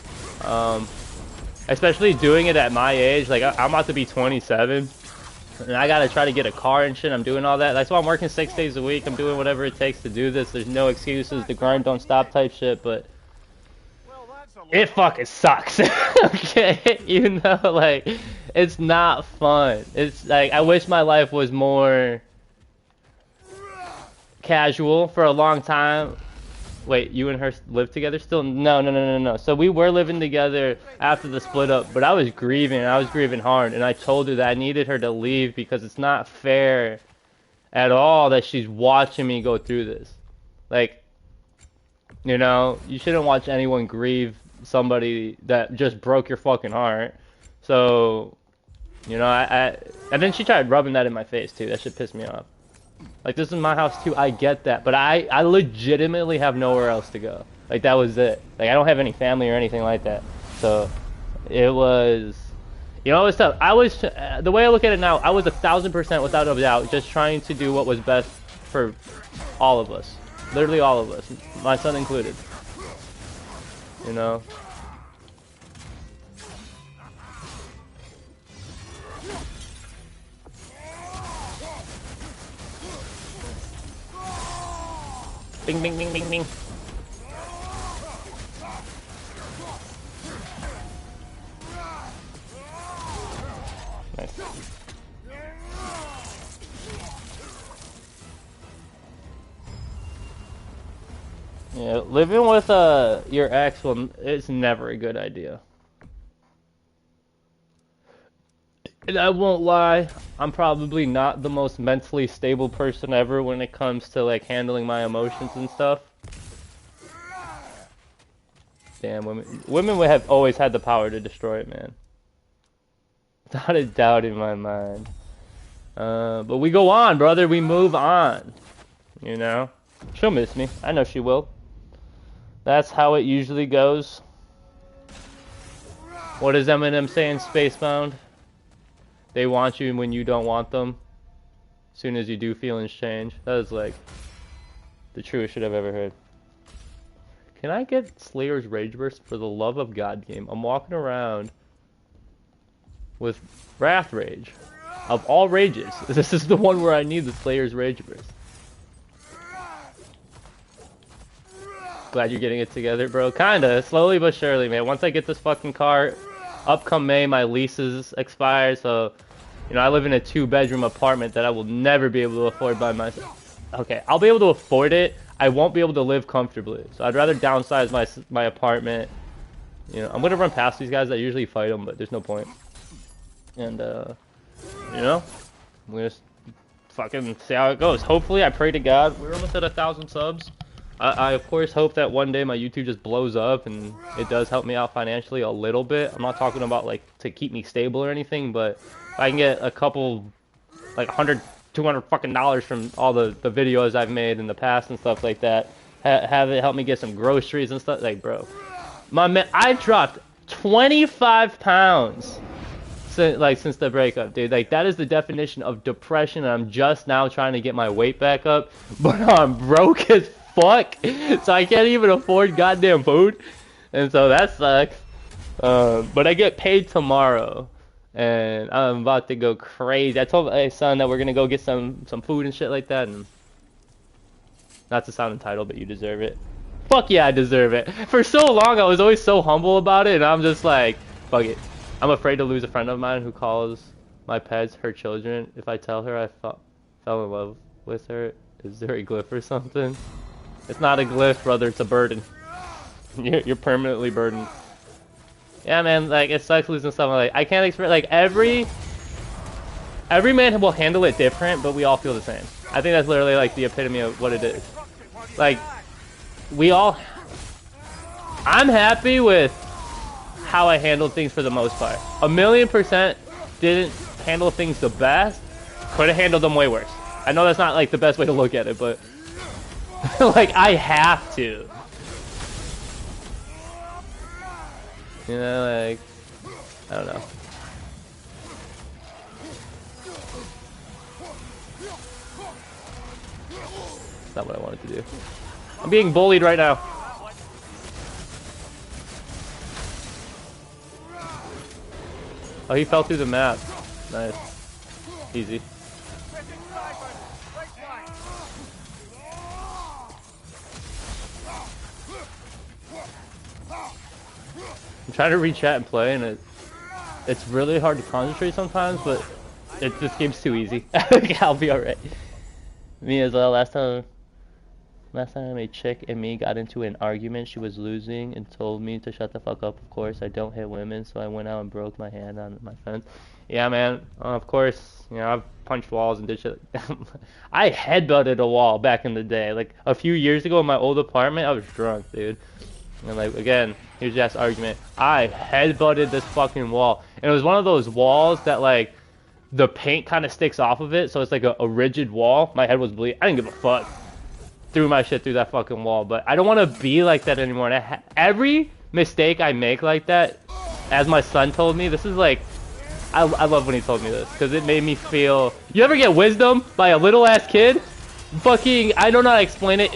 Especially doing it at my age. Like, I'm about to be 27, and I gotta try to get a car and shit. I'm doing all that. That's why I'm working 6 days a week. I'm doing whatever it takes to do this. There's no excuses. The grind don't stop type shit, but it fucking sucks. Okay? Even though, like, it's not fun. It's like, I wish my life was more casual for a long time. Wait, you and her live together still? No. So we were living together after the split up, but I was grieving. I was grieving hard, and I told her that I needed her to leave because it's not fair at all that she's watching me go through this. Like, you know, you shouldn't watch anyone grieve somebody that just broke your fucking heart. So, you know, and then she tried rubbing that in my face too. That shit pissed me off. Like, this is my house too, I get that, but I legitimately have nowhere else to go. Like, that was it. Like, I don't have any family or anything like that. So, it was, you know, it was tough. The way I look at it now, I was 1,000% without a doubt just trying to do what was best for all of us. Literally all of us, my son included. You know? Bing, bing, bing, bing, bing. Nice. Yeah, living with your ex is never a good idea. And I won't lie, I'm probably not the most mentally stable person ever when it comes to like handling my emotions and stuff. Damn, women would have always had the power to destroy it, man. Not a doubt in my mind. But we go on, brother. We move on. You know? She'll miss me. I know she will. That's how it usually goes. What does Eminem say in Spacebound? They want you when you don't want them. As soon as you do, feelings change. That is like the truest shit I've ever heard. Can I get Slayer's Rage Burst for the love of God game? I'm walking around with Wrath Rage. Of all rages, this is the one where I need the Slayer's Rage Burst. Glad you're getting it together, bro. Kinda, slowly but surely, man. Once I get this fucking car, upcome May, my leases expire, so, you know, I live in a 2-bedroom apartment that I will never be able to afford by myself. Okay, I'll be able to afford it. I won't be able to live comfortably, so I'd rather downsize my apartment. You know, I'm gonna run past these guys. I usually fight them, but there's no point. And, you know, I'm gonna fucking see how it goes. Hopefully, I pray to God. We're almost at 1,000 subs. I of course hope that one day my YouTube just blows up and it does help me out financially a little bit. I'm not talking about like to keep me stable or anything, but if I can get a couple, like 100, 200 fucking dollars from all the videos I've made in the past and stuff like that, have it help me get some groceries and stuff. Like, bro, my man, I dropped 25 pounds since the breakup, dude. Like, that is the definition of depression, and I'm just now trying to get my weight back up, but I'm broke as fuck, so I can't even afford goddamn food, and so that sucks. But I get paid tomorrow, and I'm about to go crazy. I told my son that we're gonna go get some food and shit like that, and not to sound entitled, but you deserve it. Fuck yeah, I deserve it. For so long, I was always so humble about it, and I'm just like, fuck it. I'm afraid to lose a friend of mine who calls my pets her children. If I tell her I fell in love with her, is there a glyph or something? It's not a glyph, brother. It's a burden. You're permanently burdened. Yeah, man. Like, it sucks losing someone. Like, I can't expect. Like, every man will handle it different, but we all feel the same. I think that's literally like the epitome of what it is. Like, I'm happy with how I handled things for the most part. 1,000,000% didn't handle things the best. Could have handled them way worse. I know that's not like the best way to look at it, but like, I have to. You know, like, I don't know. That's not what I wanted to do. I'm being bullied right now. Oh, he fell through the map. Nice. Easy. I'm trying to read chat and play, and it's really hard to concentrate sometimes, but this game's too easy. I'll be alright. Me as well. Last time a chick and me got into an argument, she was losing and told me to shut the fuck up. Of course, I don't hit women, so I went out and broke my hand on my fence. Yeah, man. Of course, you know, I've punched walls and did shit. I headbutted a wall back in the day. Like, a few years ago in my old apartment, I was drunk, dude. And, like, again, here's Jack's argument. I headbutted this fucking wall. And it was one of those walls that, like, the paint kind of sticks off of it, so it's like a rigid wall. My head was bleeding. I didn't give a fuck. Threw my shit through that fucking wall, but I don't want to be like that anymore. And every mistake I make like that, as my son told me, this is like, I love when he told me this, because it made me feel, you ever get wisdom by a little ass kid? Fucking, I don't know how to explain it.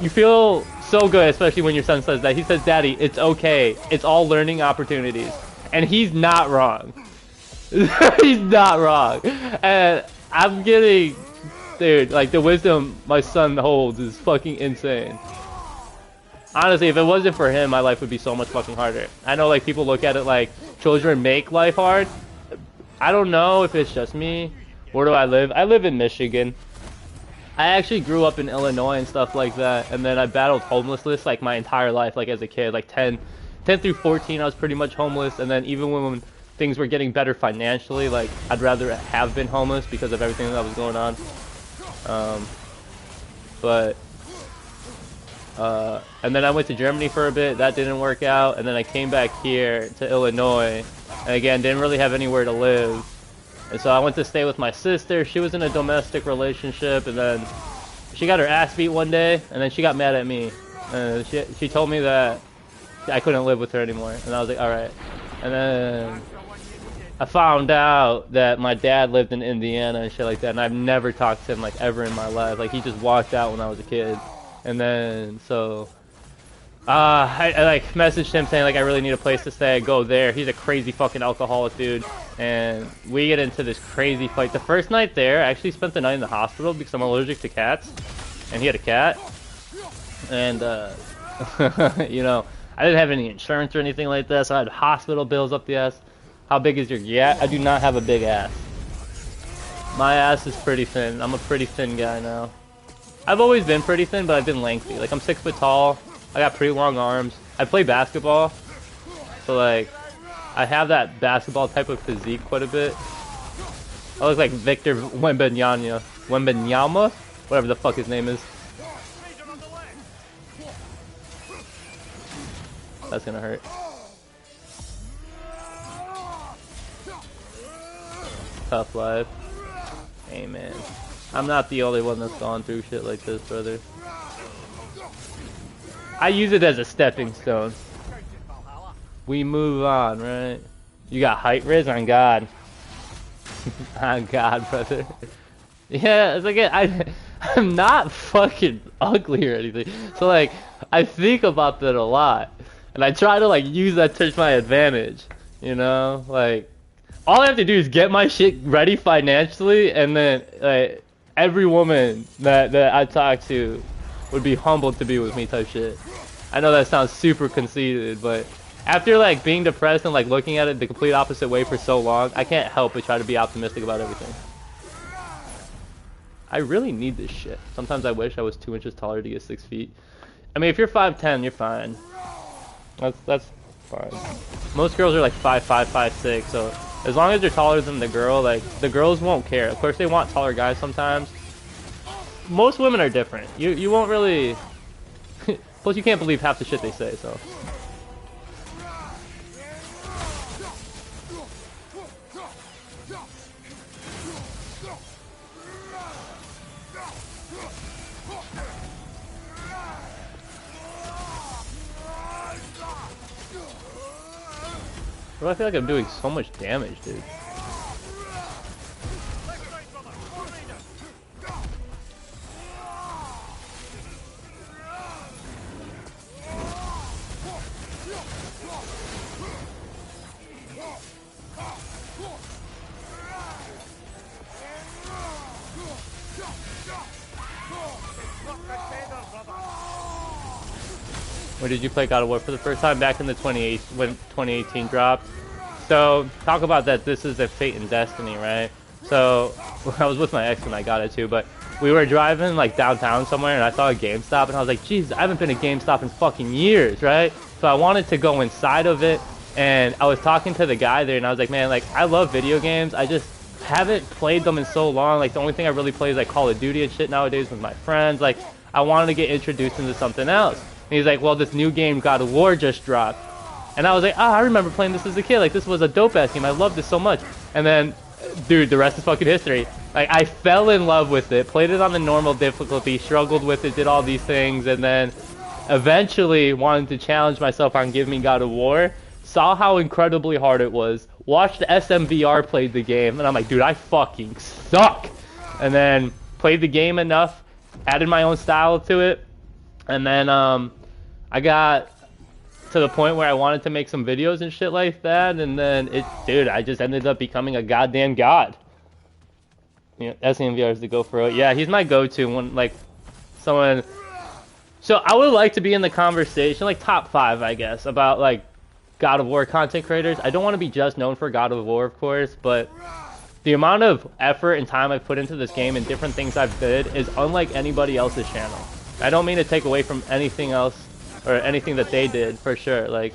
You feel so good, especially when your son says that. He says, Daddy, it's okay. It's all learning opportunities. And he's not wrong. He's not wrong. And I'm getting... Dude, like, the wisdom my son holds is fucking insane. Honestly, if it wasn't for him, my life would be so much fucking harder. I know, like, people look at it like children make life hard. I don't know if it's just me. Where do I live? I live in Michigan. I actually grew up in Illinois and stuff like that, and then I battled homelessness, like, my entire life, like, as a kid. Like, 10 through 14, I was pretty much homeless, and then even when things were getting better financially, like, I'd rather have been homeless because of everything that was going on. And then I went to Germany for a bit. That didn't work out. And then I came back here to Illinois. And again, didn't really have anywhere to live. And so I went to stay with my sister. She was in a domestic relationship. And then she got her ass beat one day. And then she got mad at me. And she told me that I couldn't live with her anymore. And I was like, alright. And then I found out that my dad lived in Indiana and shit like that, and I've never talked to him, like, ever in my life. Like, he just walked out when I was a kid. And then, so, I like, messaged him saying, like, I really need a place to stay. I go there. He's a crazy fucking alcoholic, dude. And we get into this crazy fight. The first night there, I actually spent the night in the hospital because I'm allergic to cats. And he had a cat. And, you know, I didn't have any insurance or anything like that, so I had hospital bills up the ass. How big is your... Yeah, I do not have a big ass. My ass is pretty thin. I'm a pretty thin guy now. I've always been pretty thin, but I've been lengthy. Like, I'm 6 foot tall. I got pretty long arms. I play basketball. So, like, I have that basketball type of physique quite a bit. I look like Victor Wembanyama. Wembanyama? Whatever the fuck his name is. That's gonna hurt. Tough life. Amen. I'm not the only one that's gone through shit like this, brother. I use it as a stepping stone. We move on, right? You got height riz on God. On God, brother. Yeah, it's like I'm not fucking ugly or anything. So, like, I think about that a lot. And I try to, like, use that to my advantage. You know? Like, all I have to do is get my shit ready financially, and then every woman that I talk to would be humbled to be with me type shit. I know that sounds super conceited, but after, like, being depressed and, like, looking at it the complete opposite way for so long, I can't help but try to be optimistic about everything. I really need this shit. Sometimes I wish I was 2 inches taller to get 6 feet. I mean, if you're 5'10", you're fine. That's fine. Most girls are like 5'5", 5'6", so as long as you're taller than the girl, like, the girls won't care. Of course, they want taller guys sometimes. Most women are different. You won't really... Plus, you can't believe half the shit they say, so... Bro, I feel like I'm doing so much damage, dude. When did you play God of War for the first time? Back in the 28 when 2018 dropped. So talk about that. This is a fate and destiny, right? So I was with my ex when I got it too, but we were driving like downtown somewhere, and I saw a GameStop, and I was like, "Jeez, I haven't been to GameStop in fucking years, right?" So I wanted to go inside of it, and I was talking to the guy there, and I was like, "Man, like I love video games. I just haven't played them in so long. Like the only thing I really play is like Call of Duty and shit nowadays with my friends. Like I wanted to get introduced into something else." And he's like, "Well, this new game God of War just dropped." And I was like, I remember playing this as a kid. Like, this was a dope-ass game. I loved this so much. And then, dude, the rest is fucking history. Like, I fell in love with it, played it on the normal difficulty, struggled with it, did all these things, and then eventually wanted to challenge myself on Give Me God of War, saw how incredibly hard it was, watched SMVR played the game, and I'm like, dude, I fucking suck. And then played the game enough, added my own style to it, and then I got to the point where I wanted to make some videos and shit like that, and then dude, I just ended up becoming a goddamn god. You know, SMVR is the go for it. Yeah, he's my go-to when like someone. So I would like to be in the conversation, like top 5, I guess, about like God of War content creators. I don't want to be just known for God of War, of course, but the amount of effort and time I've put into this game and different things I've did is unlike anybody else's channel. I don't mean to take away from anything else or anything that they did, for sure. Like,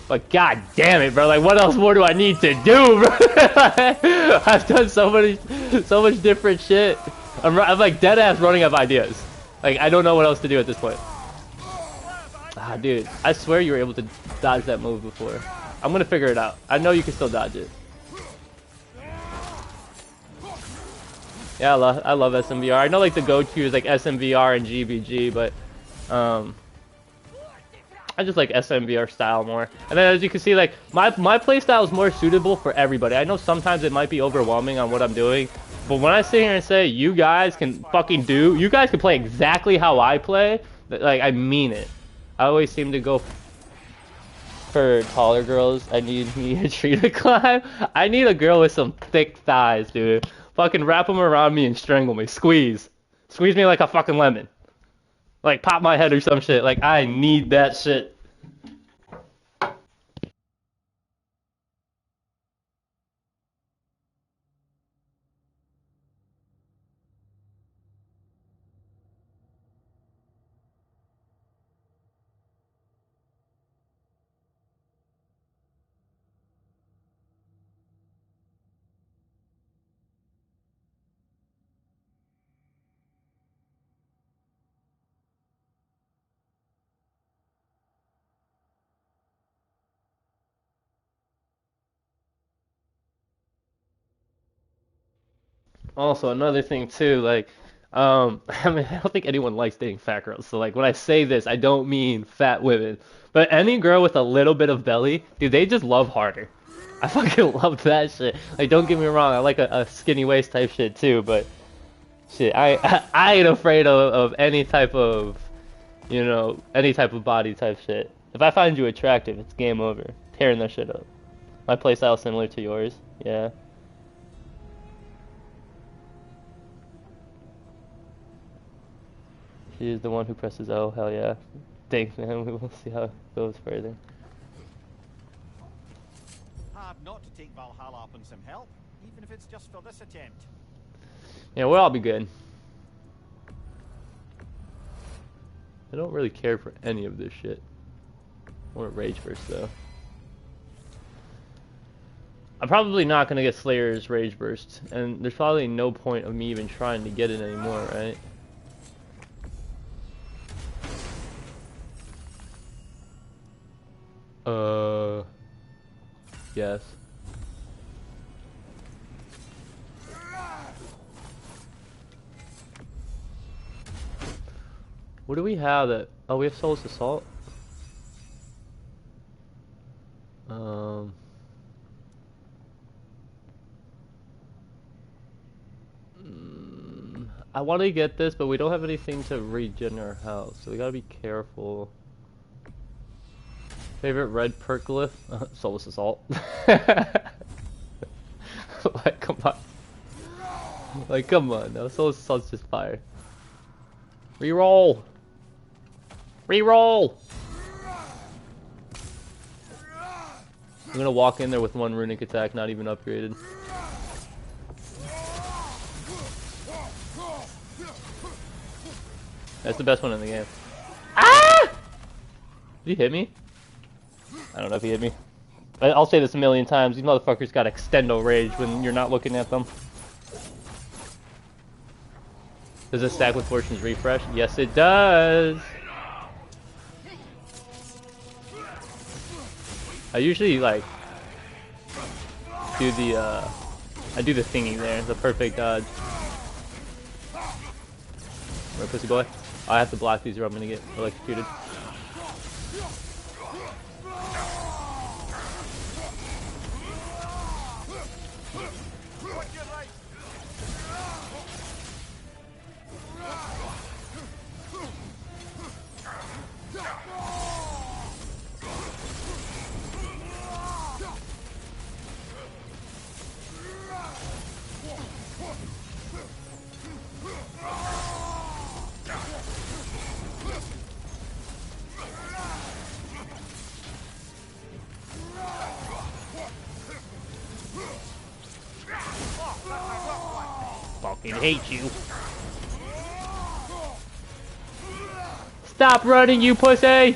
but god damn it, bro. Like, what else more do I need to do, bro? I've done so much different shit. I'm like dead ass running out of ideas. Like, I don't know what else to do at this point. Ah, dude, I swear you were able to dodge that move before. I'm gonna figure it out. I know you can still dodge it. Yeah, I love SMVR. I know like the go-to is like SMVR and GBG, but I just like SMVR style more. And then as you can see, like my playstyle is more suitable for everybody. I know sometimes it might be overwhelming on what I'm doing, but when I sit here and say you guys can you guys can play exactly how I play, like I mean it. I always seem to go for taller girls. I need me a tree to climb. I need a girl with some thick thighs, dude. Fucking wrap them around me and strangle me. Squeeze me like a fucking lemon. Like, pop my head or some shit. Like, I need that shit. Also, another thing, too, like, I mean, I don't think anyone likes dating fat girls. So, like, when I say this, I don't mean fat women. But any girl with a little bit of belly, dude, they just love harder. I fucking love that shit. Like, don't get me wrong, I like a skinny waist type shit, too, but shit, I ain't afraid of any type of, you know, any type of body type shit. If I find you attractive, it's game over. Tearing that shit up. My playstyle is similar to yours. Yeah. She is the one who presses O. Hell yeah. Thanks, man. We will see how it goes further. Hard not to take Valhalla up on some help, even if it's just for this attempt. Yeah, we'll all be good. I don't really care for any of this shit. I want Rage Burst, though. I'm probably not gonna get Slayer's Rage Burst, and there's probably no point of me even trying to get it anymore, right? Yes. What do we have that? Oh, we have Soulless Assault. I want to get this, but we don't have anything to regen our health, so we gotta be careful. Favorite red percglyph? Soulless Assault. Like, come on. Like, come on. No, Soulless Assault's just fire. Reroll. Reroll. I'm gonna walk in there with one runic attack, not even upgraded. That's the best one in the game. Ah! Did he hit me? I don't know if he hit me. I'll say this a million times. These motherfuckers got extendo rage when you're not looking at them. Does it stack with Fortune's refresh? Yes, it does. I usually like do the I do the thingy there, the perfect dodge. Where pussy boy? I have to block these or I'm gonna get electrocuted. Fucking hate you. Stop running, you pussy!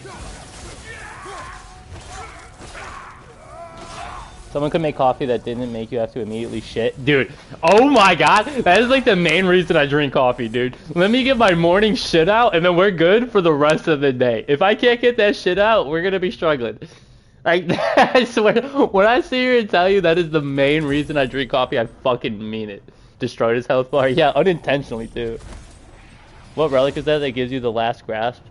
Someone could make coffee that didn't make you have to immediately shit. Dude, oh my god, that is like the main reason I drink coffee, dude. Let me get my morning shit out and then we're good for the rest of the day. If I can't get that shit out, we're gonna be struggling. Like, I swear, when I sit here and tell you that is the main reason I drink coffee, I fucking mean it. Destroyed his health bar? Yeah, unintentionally too. What relic is that that gives you the last grasp?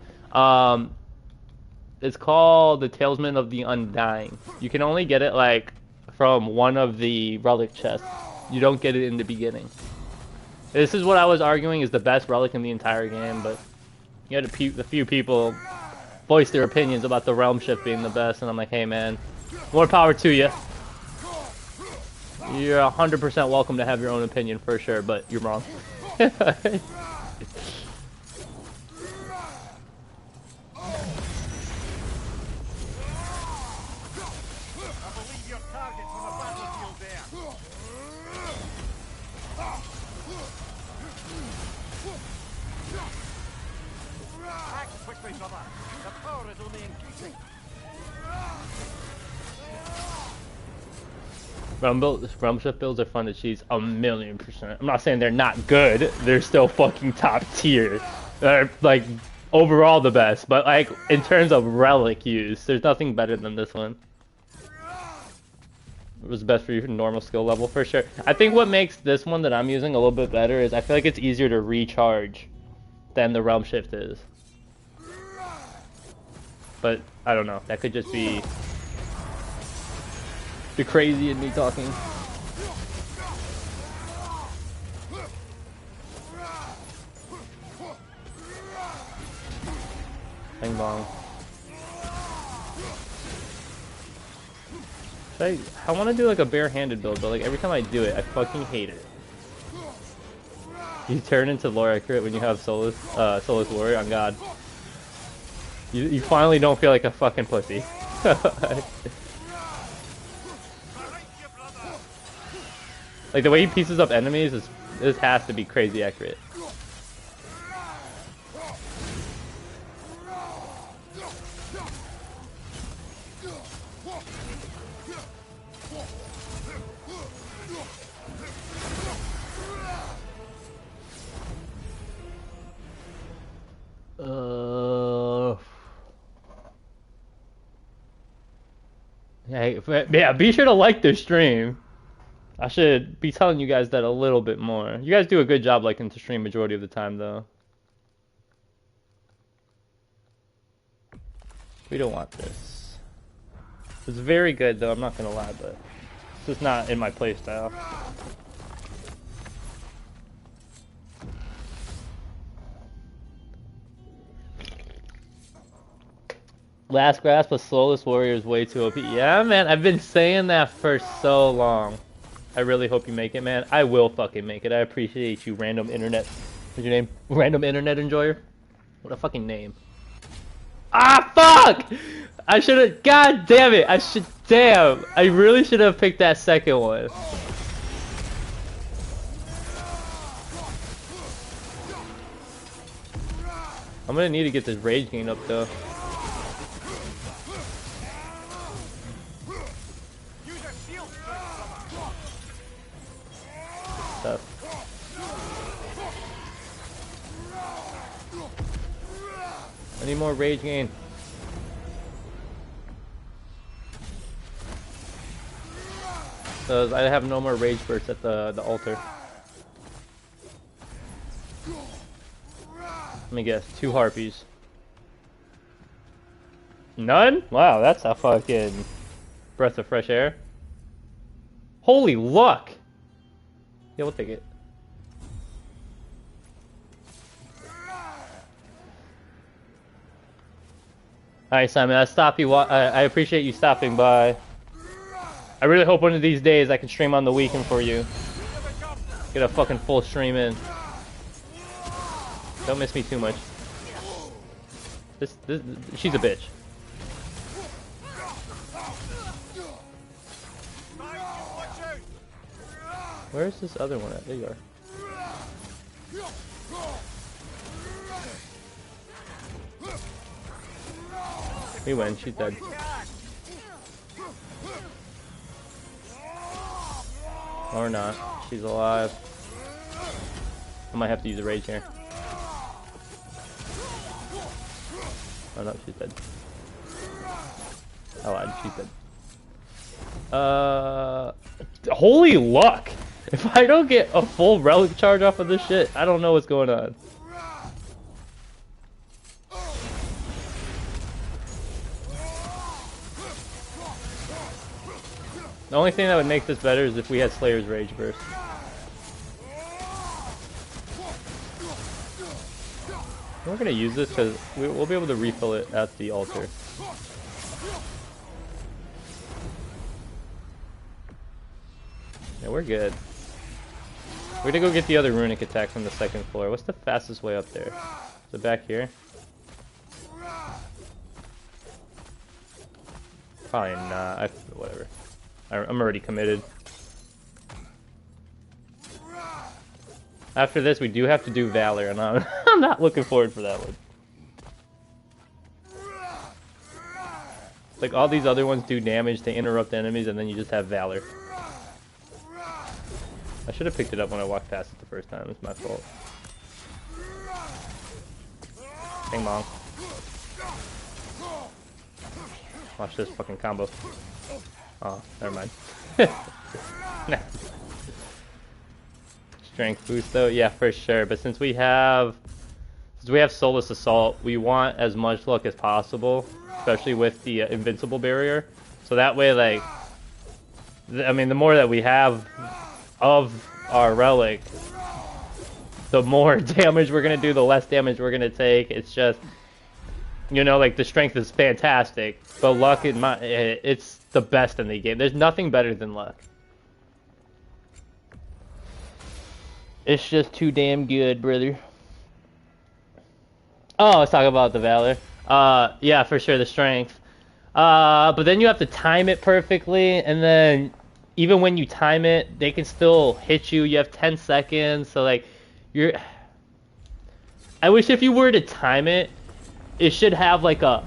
It's called the Talisman of the Undying. You can only get it like from one of the relic chests. You don't get it in the beginning. This is what I was arguing is the best relic in the entire game, but you had a few people voice their opinions about the realm shift being the best, and I'm like, hey man, more power to you. You're 100% welcome to have your own opinion for sure, but you're wrong. Realm shift builds are fun to cheese 1,000,000%. I'm not saying they're not good. They're still fucking top tier. They're like overall the best, but like in terms of relic use, there's nothing better than this one. It was best for your normal skill level for sure. I think what makes this one that I'm using a little bit better is I feel like it's easier to recharge than the realm shift is. But I don't know. That could just be the crazy in me talking. Bang bong. I want to do like a bare-handed build, but like every time I do it, I fucking hate it. You turn into lore accurate when you have Solus Warrior on God. You finally don't feel like a fucking pussy. Like the way he pieces up enemies is this has to be crazy accurate. Yeah, be sure to like this stream. I should be telling you guys that a little bit more. You guys do a good job liking to stream majority of the time, though. We don't want this. It's very good, though, I'm not gonna lie, but it's just not in my playstyle. Last Grasp of Soulless Warrior is way too OP. Yeah, man, I've been saying that for so long. I really hope you make it, man. I will fucking make it. I appreciate you, random internet. What's your name? Random internet enjoyer? What a fucking name. Ah, fuck! I should have. God damn it! I should. Damn! I really should have picked that second one. I'm gonna need to get this rage gain up though. Tough. I need more rage gain. So I have no more rage bursts at the altar. Let me guess, 2 harpies. None? Wow, that's a fucking breath of fresh air. Holy luck! Yeah, we'll take it. Alright, Simon, I appreciate you stopping by. I really hope one of these days I can stream on the weekend for you. Get a fucking full stream in. Don't miss me too much. She's a bitch. Where's this other one at? There you are. We win. She's dead. Or not. She's alive. I might have to use a rage here. Oh no, she's dead. I lied. She's dead. Holy luck! If I don't get a full relic charge off of this shit, I don't know what's going on. The only thing that would make this better is if we had Slayer's Rage Burst. We're gonna use this because we'll be able to refill it at the altar. Yeah, we're good. We're gonna go get the other runic attack from the 2nd floor. What's the fastest way up there? Is it back here? Probably not. Whatever. I'm already committed. After this, we do have to do Valor, and I'm not looking forward for that one. Like, all these other ones do damage to interrupt enemies, and then you just have Valor. I should have picked it up when I walked past it the first time. It's my fault. Bing bong. Watch this fucking combo. Oh, never mind. Nah. Strength boost though, yeah, for sure. But since we have Soulless Assault, we want as much luck as possible, especially with the invincible barrier. So that way, like, I mean, the more that we have of our relic, the more damage we're gonna do, the less damage we're gonna take. It's just, you know, like, the strength is fantastic, but luck it's the best in the game. There's nothing better than luck. It's just too damn good, brother. Oh, let's talk about the Valor. Yeah, for sure, the strength. But then you have to time it perfectly, and then even when you time it, they can still hit you. You have 10 seconds, so like, I wish if you were to time it, it should have like a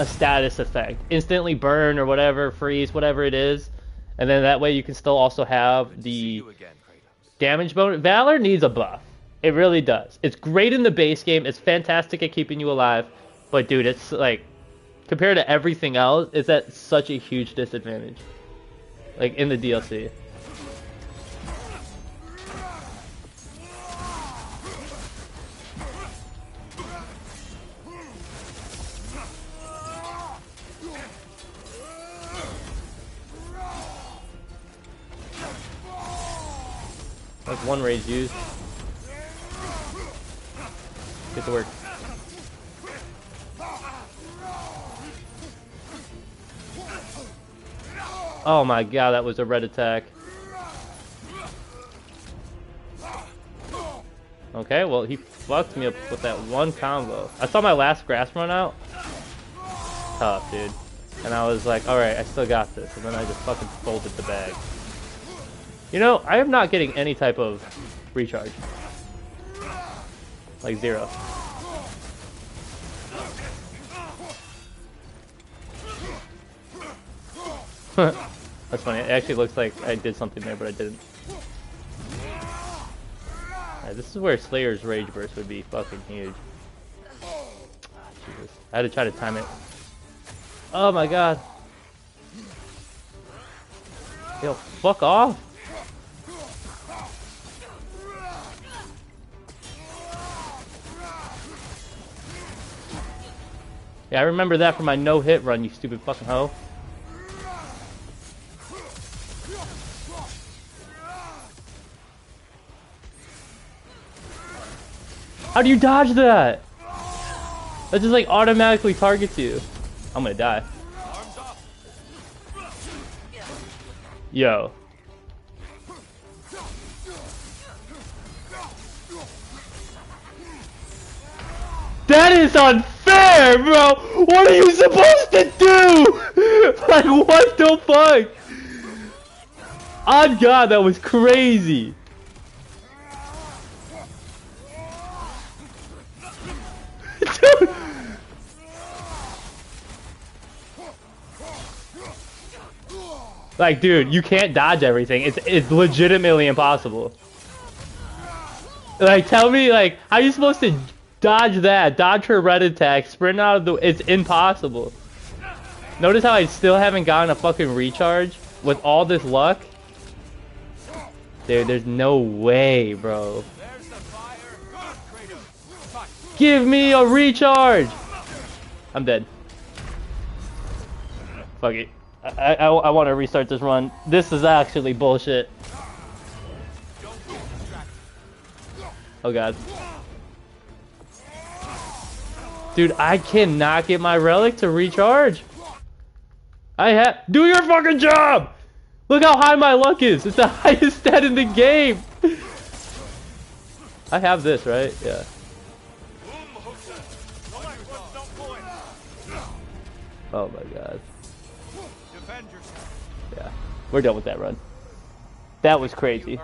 status effect. Instantly burn or whatever, freeze, whatever it is. And then that way you can still also have the damage bonus. Valor needs a buff. It really does. It's great in the base game. It's fantastic at keeping you alive. But dude, it's like, compared to everything else, it's at such a huge disadvantage. Like in the DLC. That's one rage used. Get to work. Oh my god, that was a red attack. Okay, well, he fucked me up with that one combo. I saw my last grass run out. Tough, dude. And I was like, alright, I still got this. And then I just fucking folded the bag. You know, I am not getting any type of recharge. Like, zero. That's funny. It actually looks like I did something there, but I didn't. Right, this is where Slayer's Rage Burst would be fucking huge. Oh, Jesus. I had to try to time it. Oh my god. Yo, fuck off. Yeah, I remember that from my no-hit run, you stupid fucking hoe. How do you dodge that? That just like automatically targets you. I'm gonna die. Yo. That is unfair, bro! What are you supposed to do? Like, what the fuck? On God, that was crazy. Dude. Like, dude, you can't dodge everything. It's legitimately impossible. Like, tell me, like, how are you supposed to dodge that? Dodge her red attack, sprint out of the... It's impossible. Notice how I still haven't gotten a fucking recharge with all this luck? Dude, there's no way, bro. Give me a recharge! I'm dead. Fuck it. I want to restart this run. This is actually bullshit. Oh god. Dude, I cannot get my relic to recharge. Do your fucking job! Look how high my luck is. It's the highest stat in the game. I have this, right? Yeah. Oh my god. Yeah. We're done with that run. That was crazy.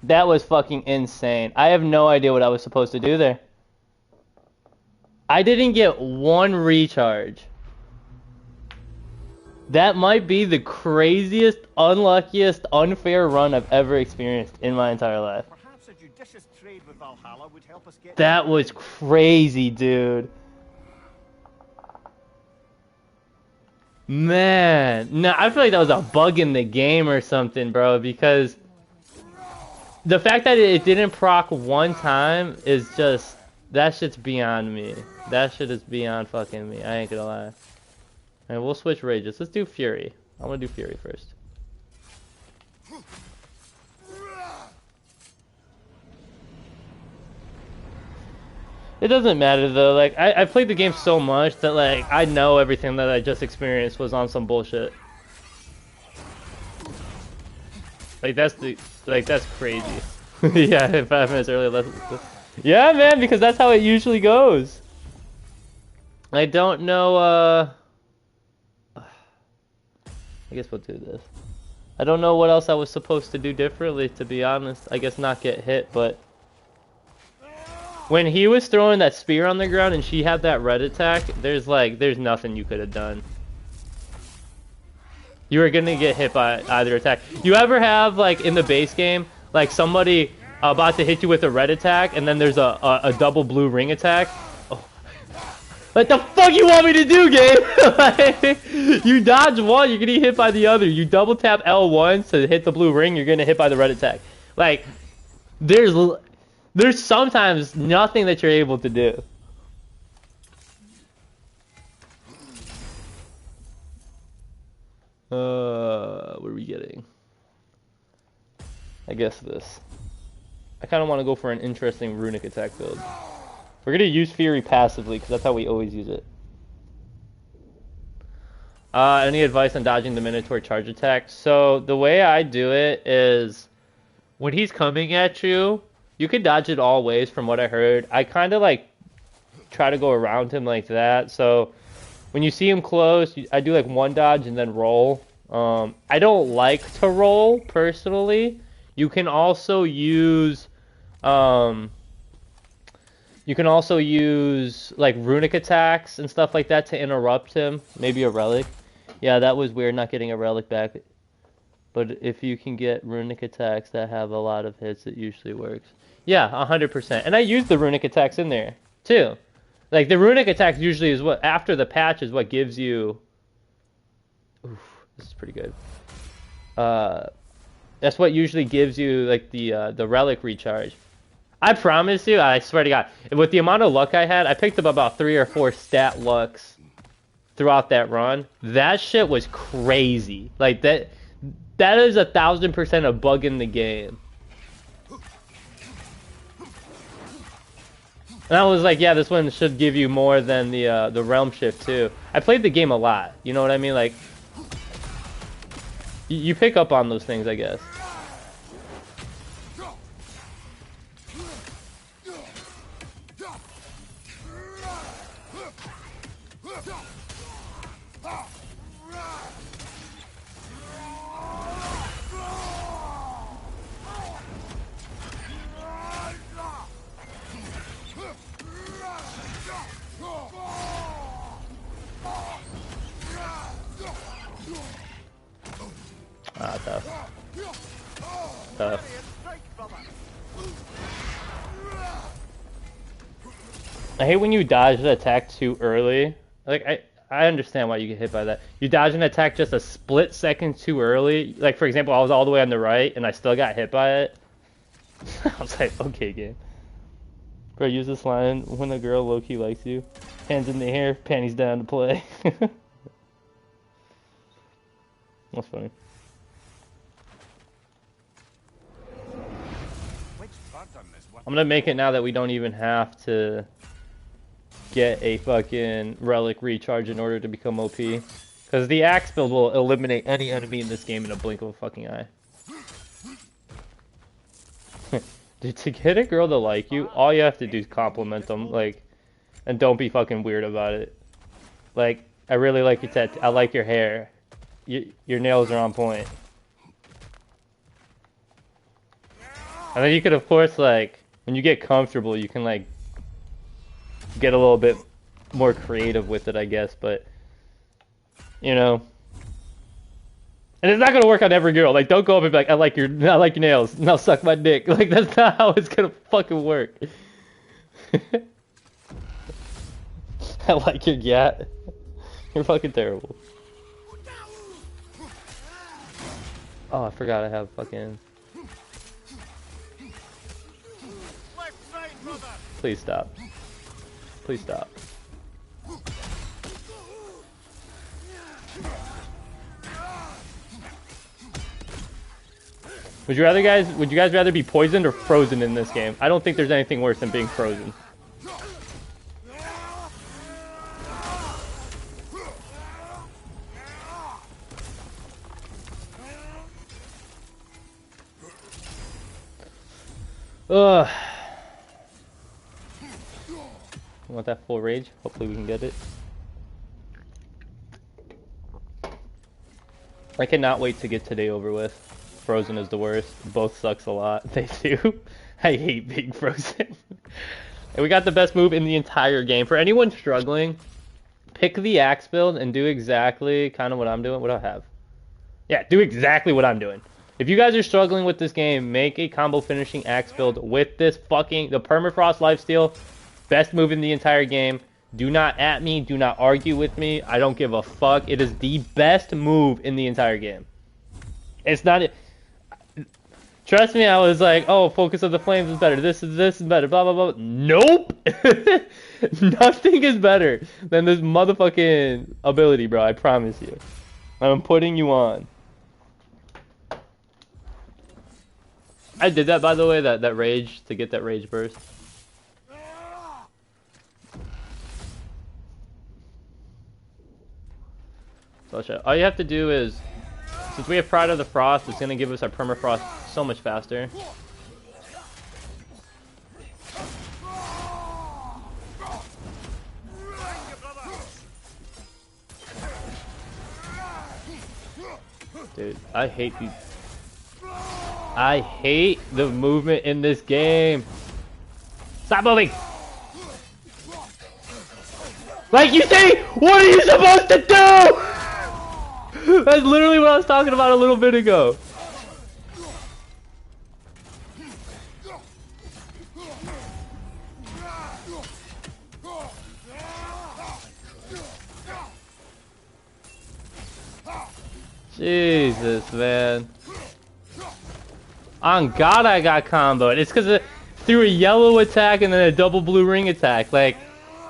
That was fucking insane. I have no idea what I was supposed to do there. I didn't get one recharge. That might be the craziest, unluckiest, unfair run I've ever experienced in my entire life. Perhaps a judicious trade with Valhalla would help us get... That was crazy, dude. Man, no, I feel like that was a bug in the game or something, bro, because the fact that it didn't proc one time is just, that shit's beyond me. That shit is beyond fucking me. I ain't gonna lie. And we'll switch rages. Let's do Fury. I'm gonna do Fury first. It doesn't matter though, like, I played the game so much that, like, I know everything that I just experienced was on some bullshit. Like, that's crazy. Yeah, 5 minutes earlier, yeah, man, because that's how it usually goes. I don't know, I guess we'll do this. I don't know what else I was supposed to do differently, to be honest. I guess not get hit, but... When he was throwing that spear on the ground and she had that red attack, there's nothing you could have done. You were gonna get hit by either attack. You ever have, like, in the base game, like, somebody about to hit you with a red attack and then there's a double blue ring attack? Oh. What the fuck you want me to do, game? Like, you dodge one, you're gonna get hit by the other. You double tap L1 to hit the blue ring, you're gonna hit by the red attack. Like, there's sometimes nothing that you're able to do. What are we getting? I guess this. I kind of want to go for an interesting runic attack build. We're going to use Fury passively because that's how we always use it. Any advice on dodging the Minotaur charge attack? So the way I do it is when he's coming at you, You could dodge it all ways from what I heard. I kind of like try to go around him like that. So when you see him close, I do like one dodge and then roll. I don't like to roll personally. You can also use like runic attacks and stuff like that to interrupt him. Maybe a relic. Yeah, that was weird not getting a relic back. But if you can get runic attacks that have a lot of hits, it usually works. Yeah, 100%. And I use the runic attacks in there too. Like the runic attacks usually is what after the patch is what gives you. Oof, this is pretty good. That's what usually gives you like the relic recharge. I promise you, I swear to God, with the amount of luck I had, I picked up about 3 or 4 stat lucks throughout that run. That shit was crazy. Like that is 1,000% a bug in the game. And I was like, yeah, this one should give you more than the realm shift too. I played the game a lot. You know what I mean? Like, you pick up on those things, I guess. Ah, tough. Tough. I hate when you dodge an attack too early. Like, I understand why you get hit by that. You dodge an attack just a split second too early. Like, for example, I was all the way on the right, and I still got hit by it. I was like, okay, game. Bro, use this line when a girl low-key likes you. Hands in the air, panties down to play. That's funny. I'm gonna make it now that we don't even have to get a fucking relic recharge in order to become OP. Because the axe build will eliminate any enemy in this game in a blink of a fucking eye. Dude, to get a girl to like you, all you have to do is compliment them, like, and don't be fucking weird about it. Like, I really like your I like your hair. Your nails are on point. And then you could, of course, like, when you get comfortable, you can, like, get a little bit more creative with it, I guess, but, you know. And it's not gonna work on every girl. Like, don't go up and be like, I like your nails. Now suck my dick. Like, that's not how it's gonna fucking work. I like your gat. You're fucking terrible. Oh, I forgot I have fucking... Please stop. Please stop. Would you guys rather be poisoned or frozen in this game? I don't think there's anything worse than being frozen. Ugh. Want that full rage? Hopefully we can get it. I cannot wait to get today over with. Frozen is the worst. Both sucks a lot. They do. I hate being frozen. And we got the best move in the entire game. For anyone struggling, pick the axe build and do exactly kind of what I'm doing. What do I have? Yeah, do exactly what I'm doing. If you guys are struggling with this game, make a combo finishing axe build with this fucking... The permafrost lifesteal. Best move in the entire game. Do not at me. Do not argue with me. I don't give a fuck. It is the best move in the entire game. It's not... Trust me, I was like, oh, Focus of the Flames is better. This is better. Blah, blah, blah. Nope! Nothing is better than this motherfucking ability, bro. I promise you. I'm putting you on. I did that, by the way, that rage, to get that rage burst. So all you have to do is, since we have Pride of the Frost, it's going to give us our permafrost so much faster. Dude, I hate these. I hate the movement in this game. Stop moving! Like you say, what are you supposed to do? That's literally what I was talking about a little bit ago. Jesus, man. On God, I got comboed. It's because through a yellow attack and then a double blue ring attack. Like,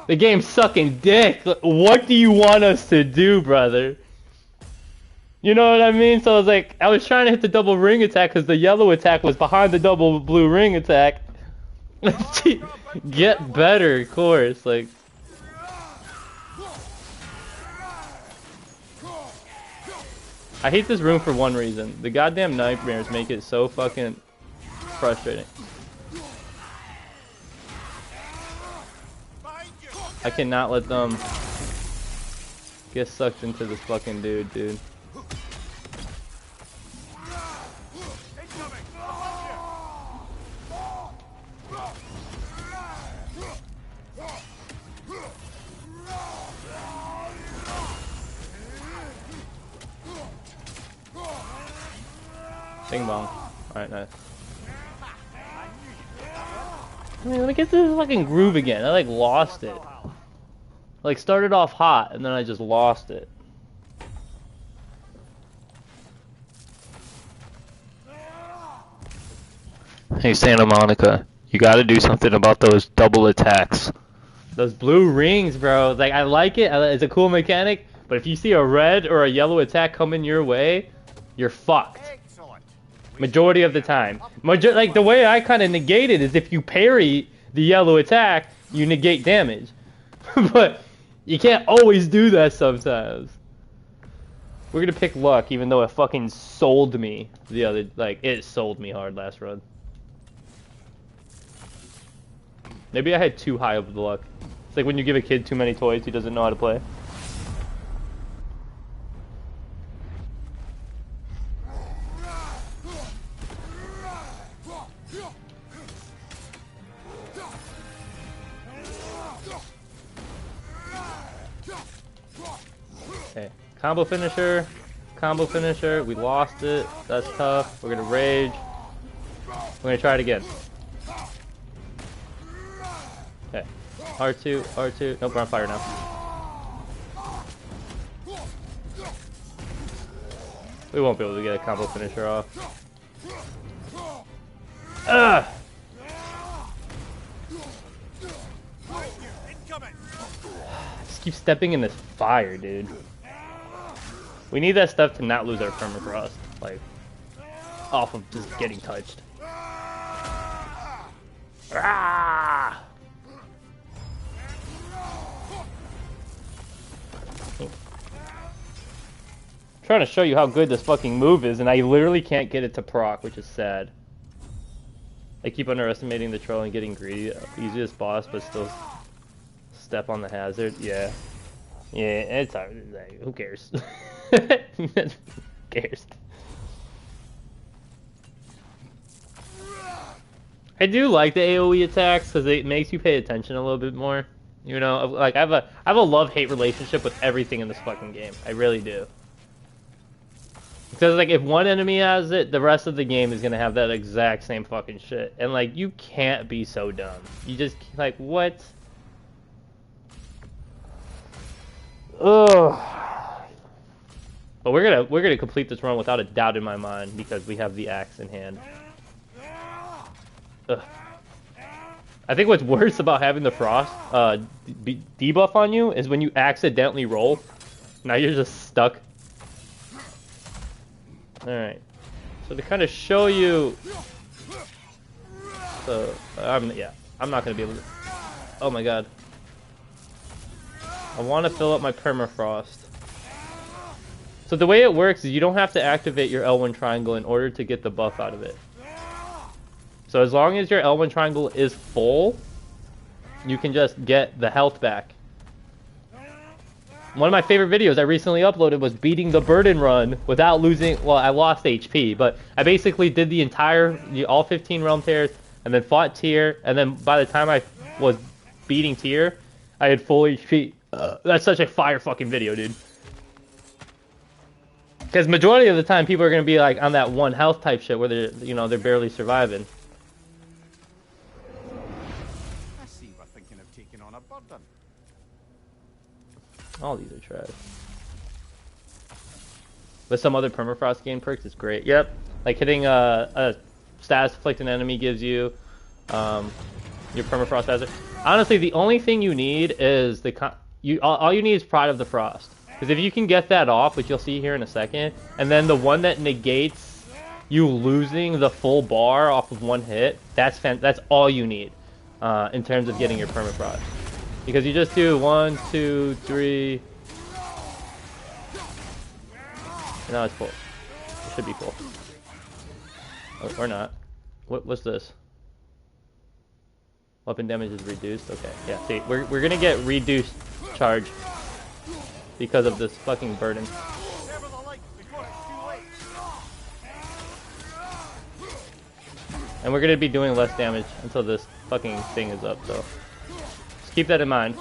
the game's sucking dick. What do you want us to do, brother? You know what I mean? So I was like, I was trying to hit the double ring attack because the yellow attack was behind the double blue ring attack. Get better, of course. Like. I hate this room for one reason. The goddamn nightmares make it so fucking frustrating. I cannot let them get sucked into this fucking dude. Bing bong. Alright, nice. I mean, let me get to this fucking groove again. I like lost it. Like started off hot and then I just lost it. Hey Santa Monica, you gotta do something about those double attacks. Those blue rings, bro. Like I like it. It's a cool mechanic. But if you see a red or a yellow attack coming your way, you're fucked. Majority of the time. Like the way I kind of negate it is if you parry the yellow attack, you negate damage. But you can't always do that sometimes. We're gonna pick luck, even though it fucking sold me the other, like it sold me hard last run. Maybe I had too high of the luck. It's like when you give a kid too many toys, he doesn't know how to play. Okay, combo finisher, we lost it, that's tough, we're gonna rage, we're gonna try it again. Okay, R2, nope, we're on fire now. We won't be able to get a combo finisher off. Ugh! Just keep stepping in this fire, dude. We need that stuff to not lose our permafrost, like, off of just getting touched. Ah! Trying to show you how good this fucking move is, and I literally can't get it to proc, which is sad. I keep underestimating the troll and getting greedy. Easiest boss, but still step on the hazard. Yeah, it's like, who cares? Who cares? I do like the AoE attacks because it makes you pay attention a little bit more. You know, like I have a love-hate relationship with everything in this fucking game. I really do. Because like if one enemy has it, the rest of the game is gonna have that exact same fucking shit. And like you can't be so dumb. You just like what? Ugh. But we're gonna complete this run without a doubt in my mind because we have the axe in hand. Ugh. I think what's worse about having the frost debuff on you is when you accidentally roll. Now you're just stuck. Alright. So to kind of show you... So, I'm not going to be able to... Oh my god. I want to fill up my permafrost. So the way it works is you don't have to activate your L1 triangle in order to get the buff out of it. So as long as your L1 triangle is full, you can just get the health back. One of my favorite videos I recently uploaded was beating the burden run without losing. Well, I lost HP, but I basically did the entire, all 15 realm tears, and then fought tier, and then by the time I was beating tier, I had full HP. That's such a fire fucking video, dude. Because majority of the time, people are gonna be like on that one health type shit where they're barely surviving. I see we're thinking of taking on a burden. All these are trash. With some other permafrost gain perks, it's great. Yep, like hitting a status afflicted enemy gives you your permafrost hazard. Honestly, the only thing you need is all you need is Pride of the Frost. Because if you can get that off, which you'll see here in a second, and then the one that negates you losing the full bar off of one hit, that's all you need in terms of getting your permafrost. Because you just do 1, 2, 3. Now it's full. It should be full. Or not. What's this? Weapon damage is reduced. Okay, yeah. See, we're gonna get reduced charge because of this fucking burden. And we're gonna be doing less damage until this fucking thing is up. So just keep that in mind.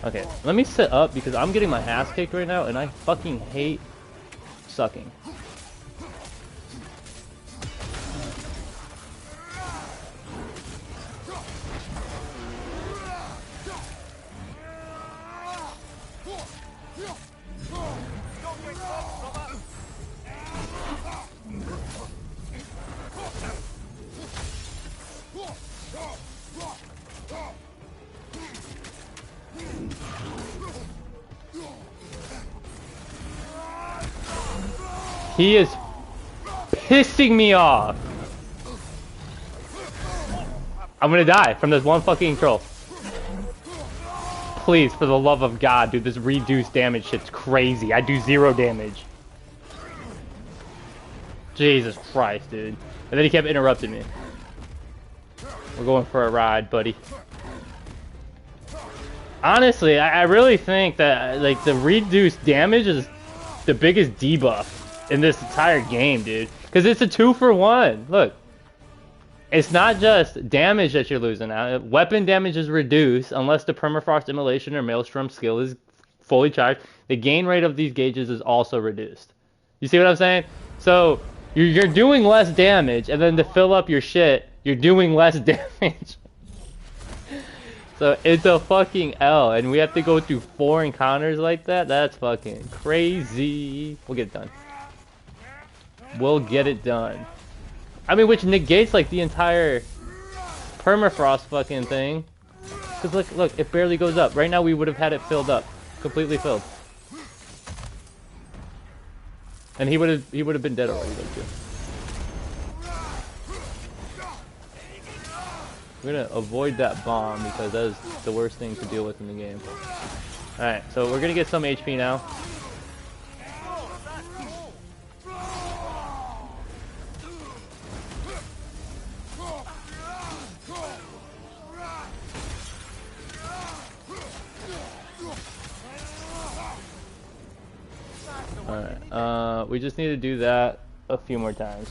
Okay, let me sit up because I'm getting my ass kicked right now and I fucking hate sucking. He is pissing me off. I'm gonna die from this one fucking troll. Please, for the love of God, dude, this reduced damage shit's crazy. I do 0 damage. Jesus Christ, dude. And then he kept interrupting me. We're going for a ride, buddy. Honestly, I really think that like the reduced damage is the biggest debuff in this entire game, dude. Because it's a 2-for-1. Look. It's not just damage that you're losing out. Weapon damage is reduced unless the Permafrost Immolation or Maelstrom skill is fully charged. The gain rate of these gauges is also reduced. You see what I'm saying? So you're doing less damage, and then to fill up your shit, you're doing less damage. So it's a fucking L, and we have to go through 4 encounters like that? That's fucking crazy. We'll get it done. We'll get it done. I mean, which negates like the entire permafrost fucking thing. Cause look, it barely goes up. Right now we would have had it filled up, completely filled, and he would have been dead already, though, too. We're gonna avoid that bomb because that is the worst thing to deal with in the game. All right, so we're gonna get some HP now. Alright, we just need to do that a few more times.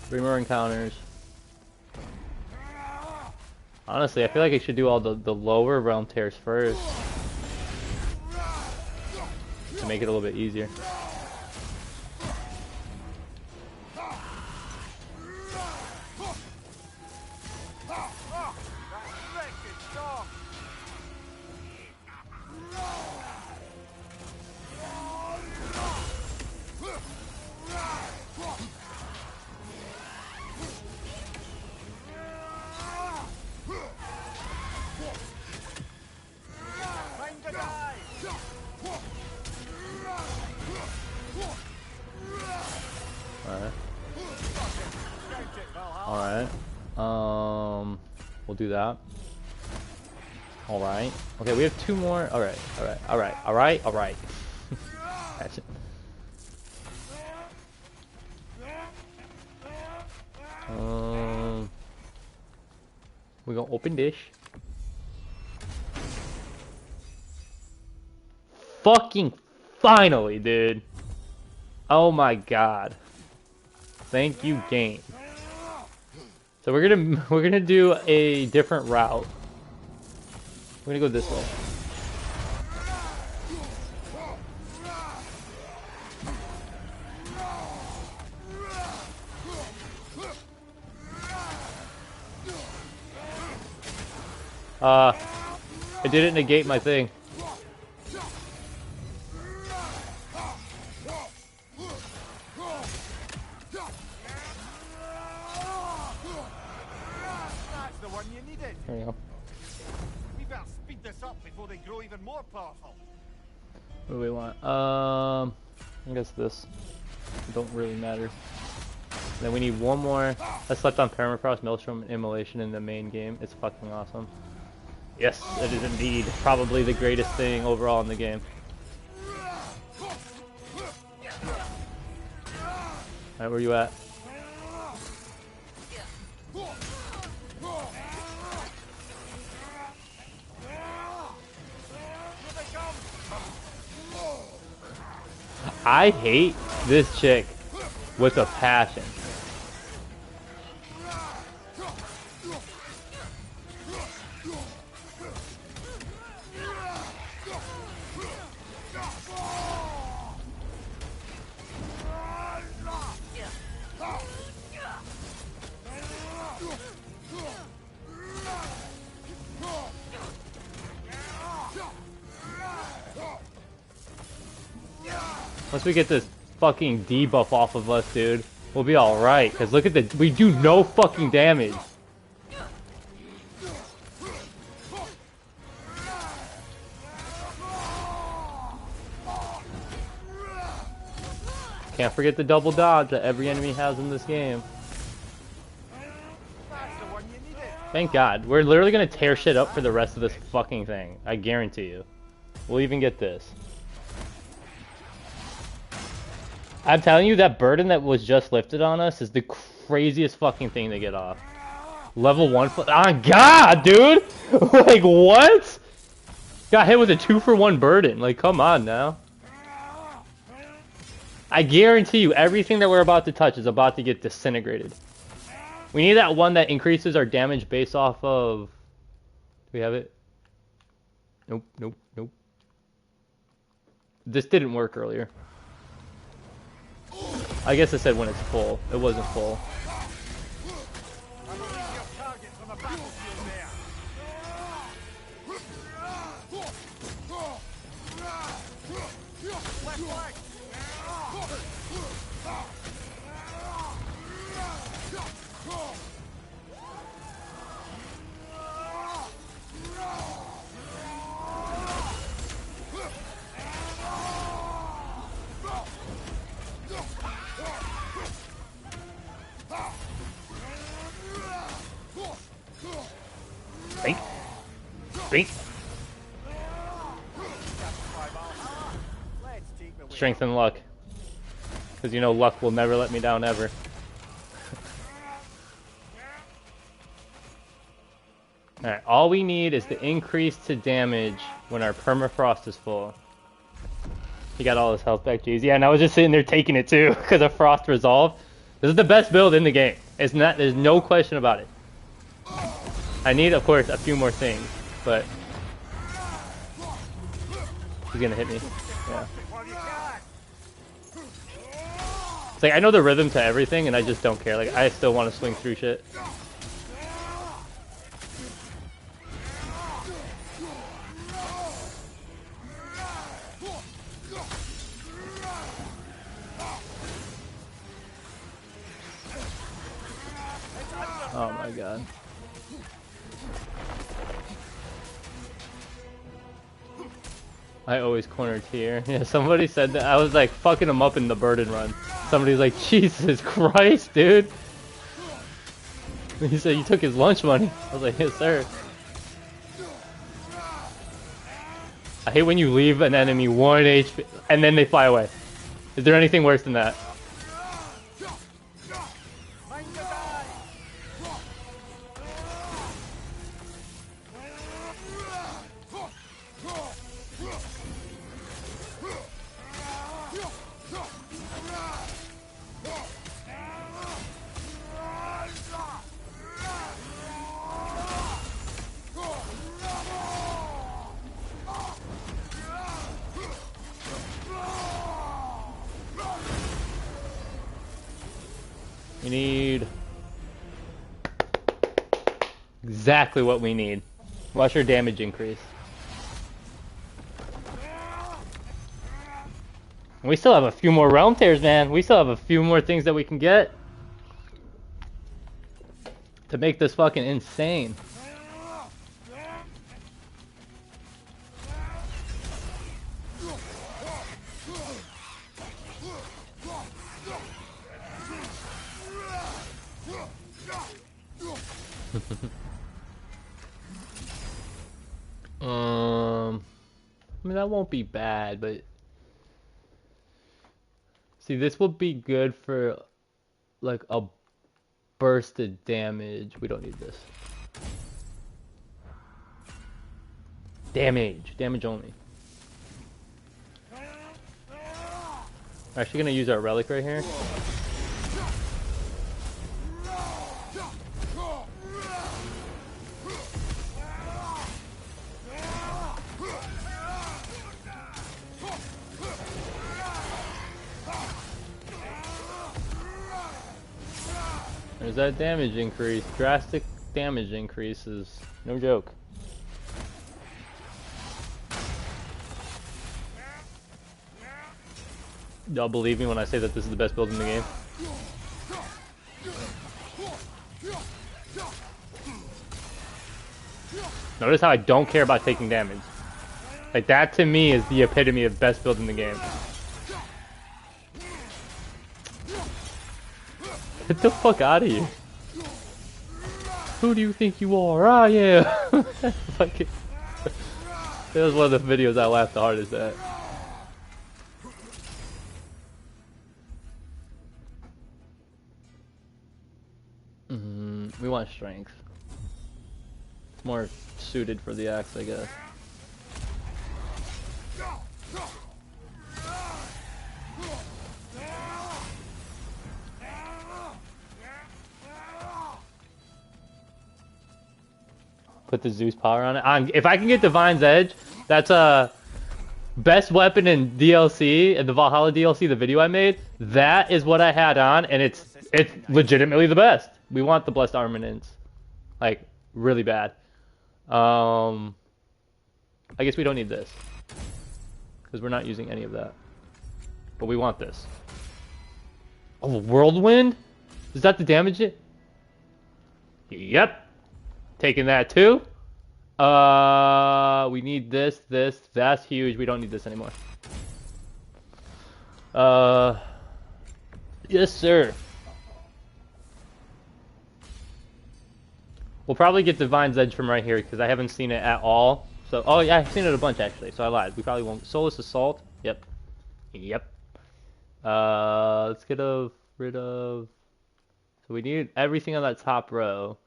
3 more encounters. Honestly, I feel like I should do all the lower realm tears first to make it a little bit easier. We'll do that. Alright. Okay, we have 2 more. Alright. That's it. We're gonna open this. Fucking finally, dude. Oh my god. Thank you, game. So we're gonna do a different route. We're gonna go this way. It didn't negate my thing. That's the one you needed. There we go. We better speed this up before they grow even more powerful. What do we want? I guess this. It don't really matter. Then we need one more. I slept on Permafrost, Maelstrom, and Immolation in the main game. It's fucking awesome. Yes, it is indeed probably the greatest thing overall in the game. Alright, where you at? I hate this chick with a passion. Once we get this fucking debuff off of us, dude, we'll be alright. Because look at the... We do no fucking damage. Can't forget the double dodge that every enemy has in this game. Thank God. We're literally going to tear shit up for the rest of this fucking thing. I guarantee you. We'll even get this. I'm telling you, that burden that was just lifted on us is the craziest fucking thing to get off. Level 1... Oh, God, dude! Like, what? Got hit with a 2-for-1 burden. Like, come on now. I guarantee you, everything that we're about to touch is about to get disintegrated. We need that one that increases our damage based off of... Do we have it? Nope, nope, nope. This didn't work earlier. I guess it said when it's full. It wasn't full. Think. Think. Strength and luck. Because you know luck will never let me down ever. Alright, all we need is the increase to damage when our permafrost is full. He got all his health back, jeez. Yeah, and I was just sitting there taking it too, because of Frost Resolve. This is the best build in the game. It's not, there's no question about it. I need, of course, a few more things, but... He's gonna hit me. Yeah. It's like, I know the rhythm to everything, and I just don't care. Like, I still want to swing through shit. Oh my god. I always cornered here. Yeah, somebody said that. I was like fucking him up in the burden run. Somebody's like, Jesus Christ, dude. He said you took his lunch money. I was like, yes, sir. I hate when you leave an enemy 1 HP and then they fly away. Is there anything worse than that? We need exactly what we need. Watch your damage increase. We still have a few more realm tears, man. We still have a few more things that we can get to make this fucking insane. I mean, that won't be bad, but see, this will be good for like a burst of damage. We don't need this. Damage only. We're actually gonna use our relic right here. There's that damage increase. Drastic damage increase is no joke. Y'all believe me when I say that this is the best build in the game? Notice how I don't care about taking damage. Like, that to me is the epitome of best build in the game. Get the fuck out of here. Who do you think you are? Ah, yeah. Fucking. That was one of the videos I laughed the hardest at. We want strength. It's more suited for the axe, I guess. Put the Zeus power on it. If I can get Divine's Edge, that's a best weapon in DLC, in the Valhalla DLC, the video I made. That is what I had on, and it's legitimately the best. We want the blessed armaments, like really bad. I guess we don't need this because we're not using any of that, but we want this. Oh, whirlwind? Is that the damage it? Yep. Taking that too. We need this. That's huge. We don't need this anymore. Yes, sir. We'll probably get Divine's Edge from right here because I haven't seen it at all. So, oh yeah, I've seen it a bunch actually. So I lied. We probably won't. Soulless Assault. Yep. Let's get rid of. So we need everything on that top row.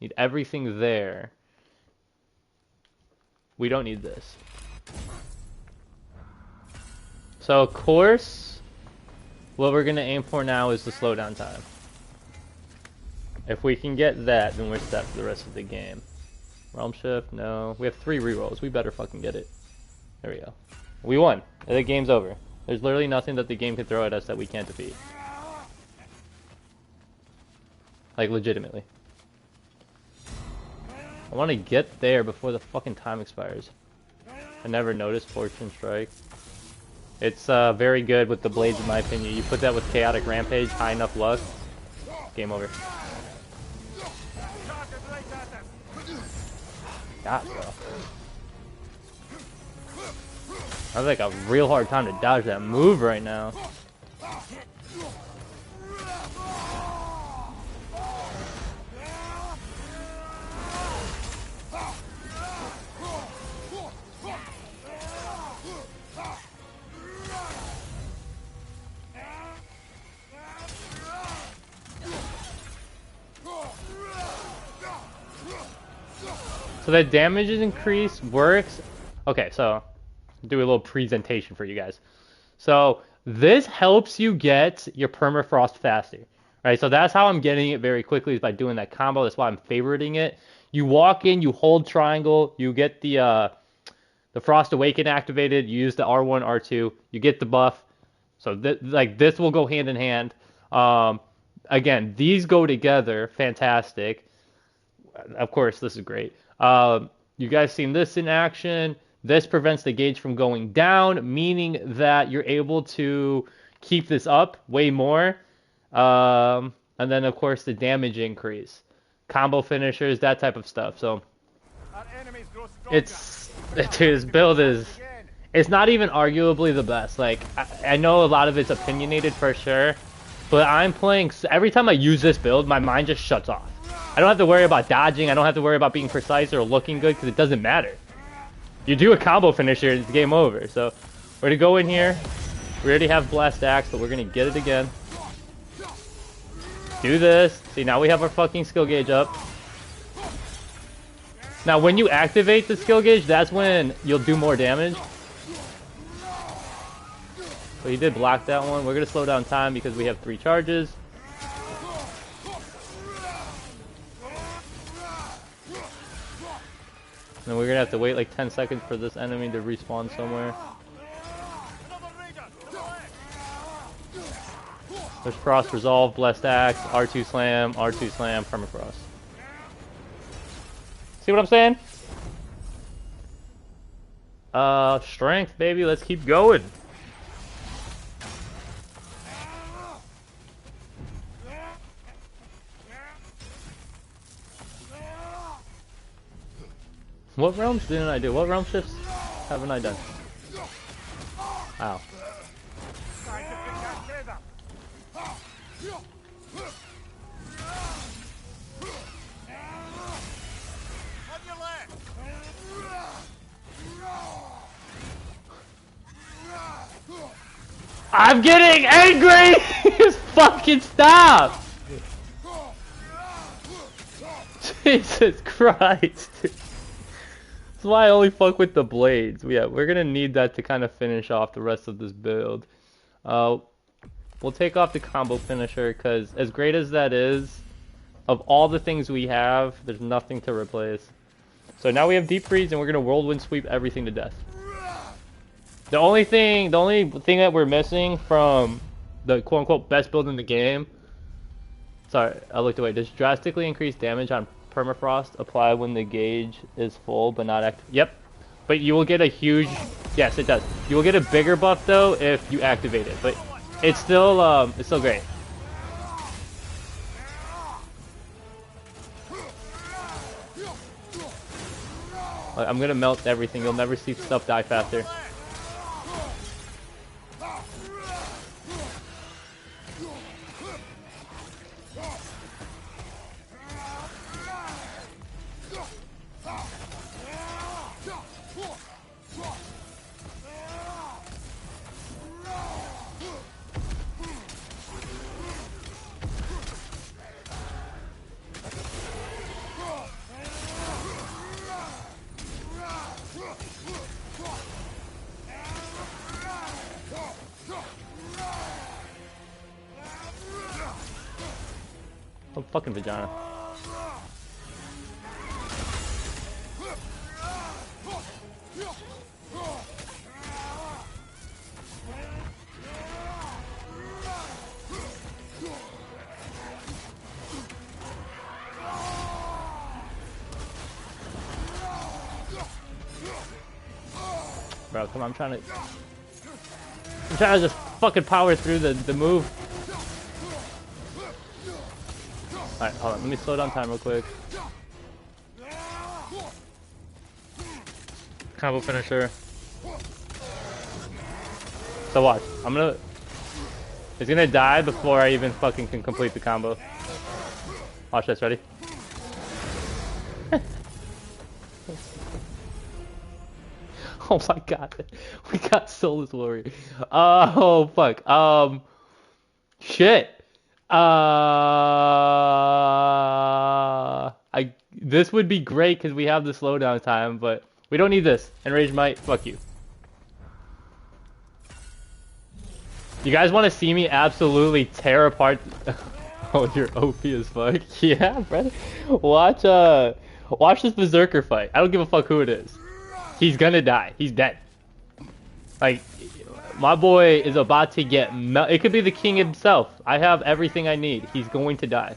Need everything there. We don't need this. So of course, what we're gonna aim for now is the slowdown time. If we can get that, then we're set for the rest of the game. Realm Shift, no. We have 3 rerolls. We better fucking get it. There we go. We won. The game's over. There's literally nothing that the game can throw at us that we can't defeat. Like, legitimately. I want to get there before the fucking time expires. I never noticed Fortune Strike. It's very good with the blades in my opinion. You put that with Chaotic Rampage, high enough luck, game over. God, bro. I have like a real hard time to dodge that move right now. So that damage increase works. Okay, so do a little presentation for you guys. So this helps you get your permafrost faster, right? So that's how I'm getting it very quickly, is by doing that combo. That's why I'm favoriting it. You walk in, you hold triangle, you get the Frost Awaken activated. You use the R1, R2, you get the buff. So like this will go hand in hand. again, these go together, fantastic. Of course, this is great. You guys seen this in action? This prevents the gauge from going down, meaning that you're able to keep this up way more. And then, of course, the damage increase, combo finishers, that type of stuff. So Our enemies grow stronger. dude, his build is, it's not even arguably the best. Like, I know a lot of it's opinionated for sure, but I'm playing, every time I use this build, my mind just shuts off. I don't have to worry about dodging, I don't have to worry about being precise or looking good, because it doesn't matter. You do a combo finisher, it's game over. So, we're gonna go in here. We already have Blast Axe, but we're gonna get it again. Do this. See, now we have our fucking skill gauge up. Now, when you activate the skill gauge, that's when you'll do more damage. So he did block that one. We're gonna slow down time because we have 3 charges. And we're gonna have to wait like 10 seconds for this enemy to respawn somewhere. There's Frost Resolve, Blessed Axe, R2 Slam, Permafrost. See what I'm saying? Strength, baby, let's keep going. What realms didn't I do? What realm shifts haven't I done? Ow. I'm getting angry! Just fucking stop! Jesus Christ. That's why I only fuck with the blades. Yeah, we're gonna need that to kind of finish off the rest of this build. We'll take off the combo finisher, because as great as that is, of all the things we have, there's nothing to replace. So now we have Deep Freeze, and we're gonna Whirlwind Sweep everything to death. The only thing that we're missing from the quote-unquote best build in the game, sorry, I looked away, does drastically increase damage on Permafrost apply when the gauge is full but not active. Yep, but you will get a huge, yes it does. You will get a bigger buff though if you activate it, but it's still great. I'm gonna melt everything. You'll never see stuff die faster. Oh, fucking vagina. Bro, come on, I'm trying to just fucking power through the move. Alright, hold on, let me slow down time real quick. Combo finisher. So watch, it's gonna die before I even fucking can complete the combo. Watch this, ready? Oh my god, we got Soulless Warrior. Oh fuck, shit. This would be great because we have the slowdown time, but we don't need this. Enraged Might, fuck you. You guys want to see me absolutely tear apart? Oh, you're OP as fuck. Yeah, bro. Watch this Berserker fight. I don't give a fuck who it is. He's gonna die. He's dead. Like, my boy is about to get it could be the king himself. I have everything I need. He's going to die.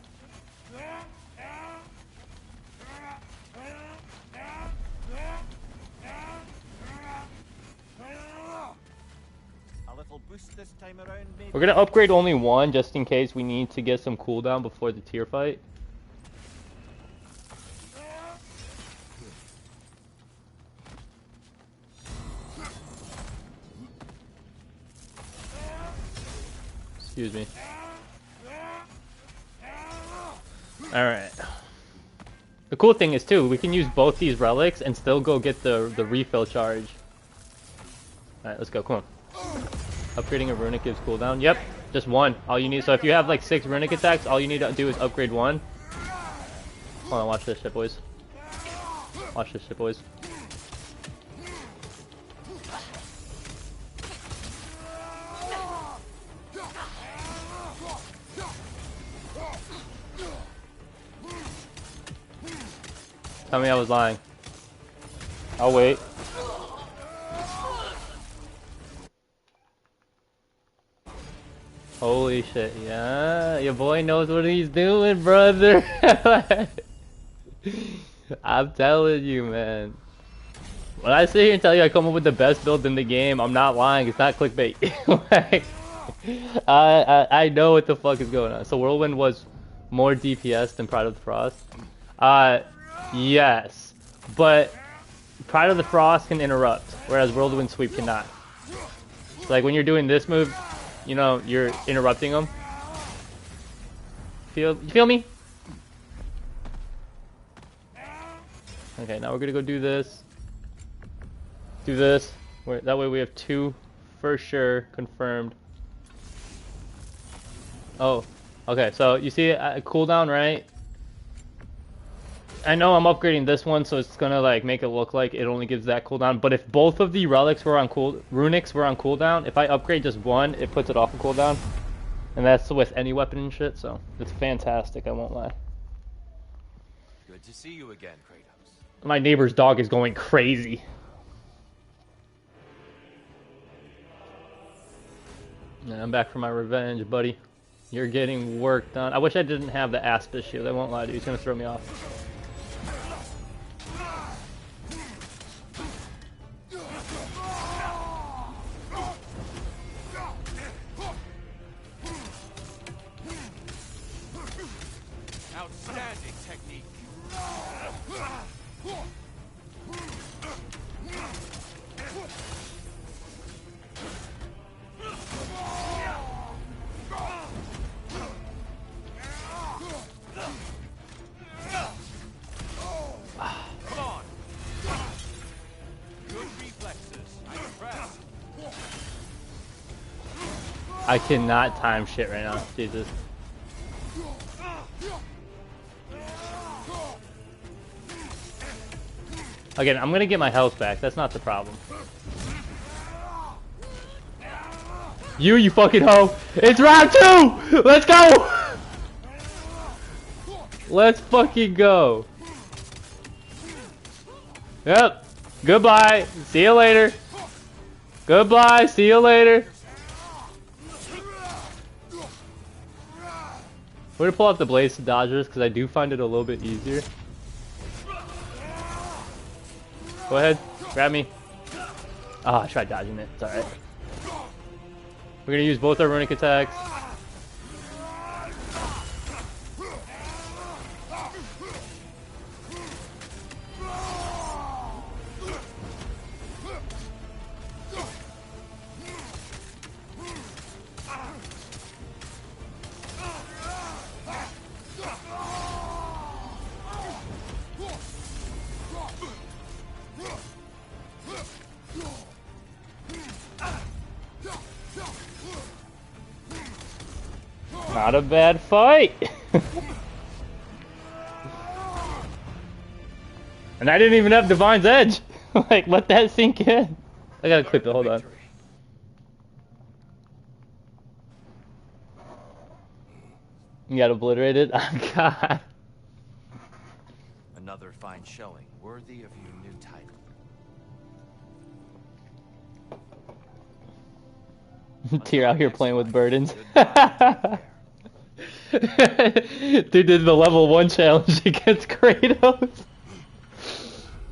A little boost this time around, maybe. We're gonna upgrade only one just in case we need to get some cooldown before the tier fight. Excuse me. Alright. The cool thing is too, we can use both these relics and still go get the refill charge. Alright, let's go, come on. Upgrading a runic gives cooldown. Yep, just one. All you need, so if you have like 6 runic attacks, all you need to do is upgrade one. Hold on, watch this shit, boys. Watch this shit, boys. Tell me I was lying. I'll wait. Holy shit, yeah. Your boy knows what he's doing, brother. I'm telling you, man. When I sit here and tell you I come up with the best build in the game, I'm not lying. It's not clickbait. Like, I know what the fuck is going on. So Whirlwind was more DPS than Pride of the Frost. Yes, but Pride of the Frost can interrupt, whereas Whirlwind Sweep cannot. So like when you're doing this move, you know, you're interrupting them. You feel me? Okay, now we're gonna go do this. Do this. That way we have 2 for sure confirmed. Oh, okay. So you see a cooldown, right? I know I'm upgrading this one, so it's gonna like make it look like it only gives that cooldown. But if both of the relics were on runics were on cooldown, if I upgrade just one, it puts it off of cooldown, and that's with any weapon and shit. So it's fantastic. I won't lie. Good to see you again, Kratos. My neighbor's dog is going crazy. Yeah, I'm back for my revenge, buddy. You're getting worked on. I wish I didn't have the Aspis shield. I won't lie to you. He's gonna throw me off. Outstanding technique. Come on. Good reflexes. I'm impressed. I cannot time shit right now. Jesus. Again, I'm gonna get my health back. That's not the problem. You fucking hoe! It's round 2! Let's go! Let's fucking go. Yep. Goodbye. See you later. Goodbye. See you later. We're gonna pull out the Blaze Dodgers because I do find it a little bit easier. Go ahead, grab me. Ah, I tried dodging it. It's alright. We're gonna use both our runic attacks. Not a bad fight. And I didn't even have Divine's Edge. Like, let that sink in. I gotta clip it, hold on. You got obliterated? Oh, God. Another fine showing, worthy of your new title. Tyr out here playing with burdens. Dude did the level 1 challenge against Kratos.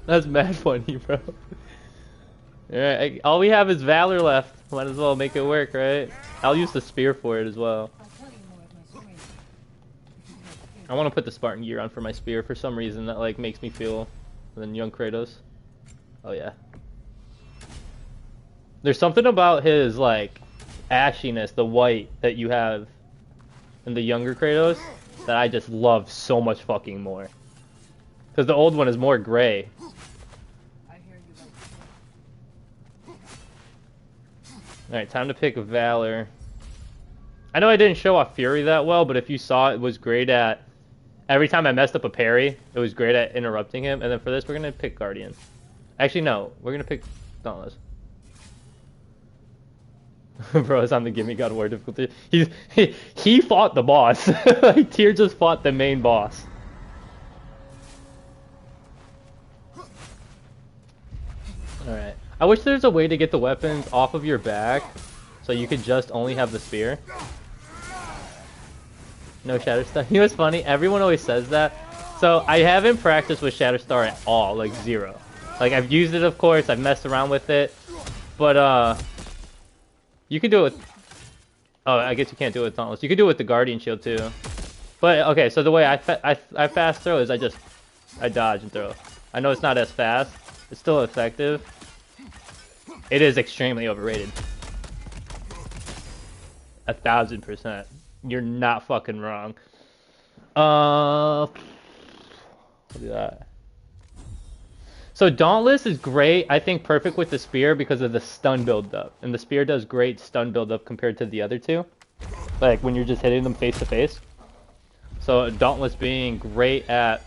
That's mad funny, bro. Alright, all we have is Valor left. Might as well make it work, right? I'll use the spear for it as well. I want to put the Spartan gear on for my spear for some reason that like makes me feel than young Kratos. Oh yeah. There's something about his like ashiness, the white that you have in the younger Kratos that I just love so much fucking more. Because the old one is more gray. Alright, time to pick Valor. I know I didn't show off Fury that well, but if you saw, it was great at... Every time I messed up a parry, it was great at interrupting him. And then for this, we're going to pick Guardian. Actually, no. We're going to pick Dauntless. Bro, it's on the Gimme God of War difficulty. He fought the boss. Like, Tyr just fought the main boss. Alright. I wish there's a way to get the weapons off of your back so you could just only have the spear. No Shatterstar. You know what's funny? Everyone always says that. So I haven't practiced with Shatterstar at all, like zero. Like I've used it, of course. I've messed around with it, but you can do it with... Oh, I guess you can't do it with Dauntless. You can do it with the Guardian Shield too. But okay, so the way I fast throw is I dodge and throw. I know it's not as fast. It's still effective. It is extremely overrated. 1000%. You're not fucking wrong. I'll do that. So Dauntless is great. I think perfect with the spear because of the stun build-up. And the spear does great stun build-up compared to the other two. Like when you're just hitting them face to face. So Dauntless being great at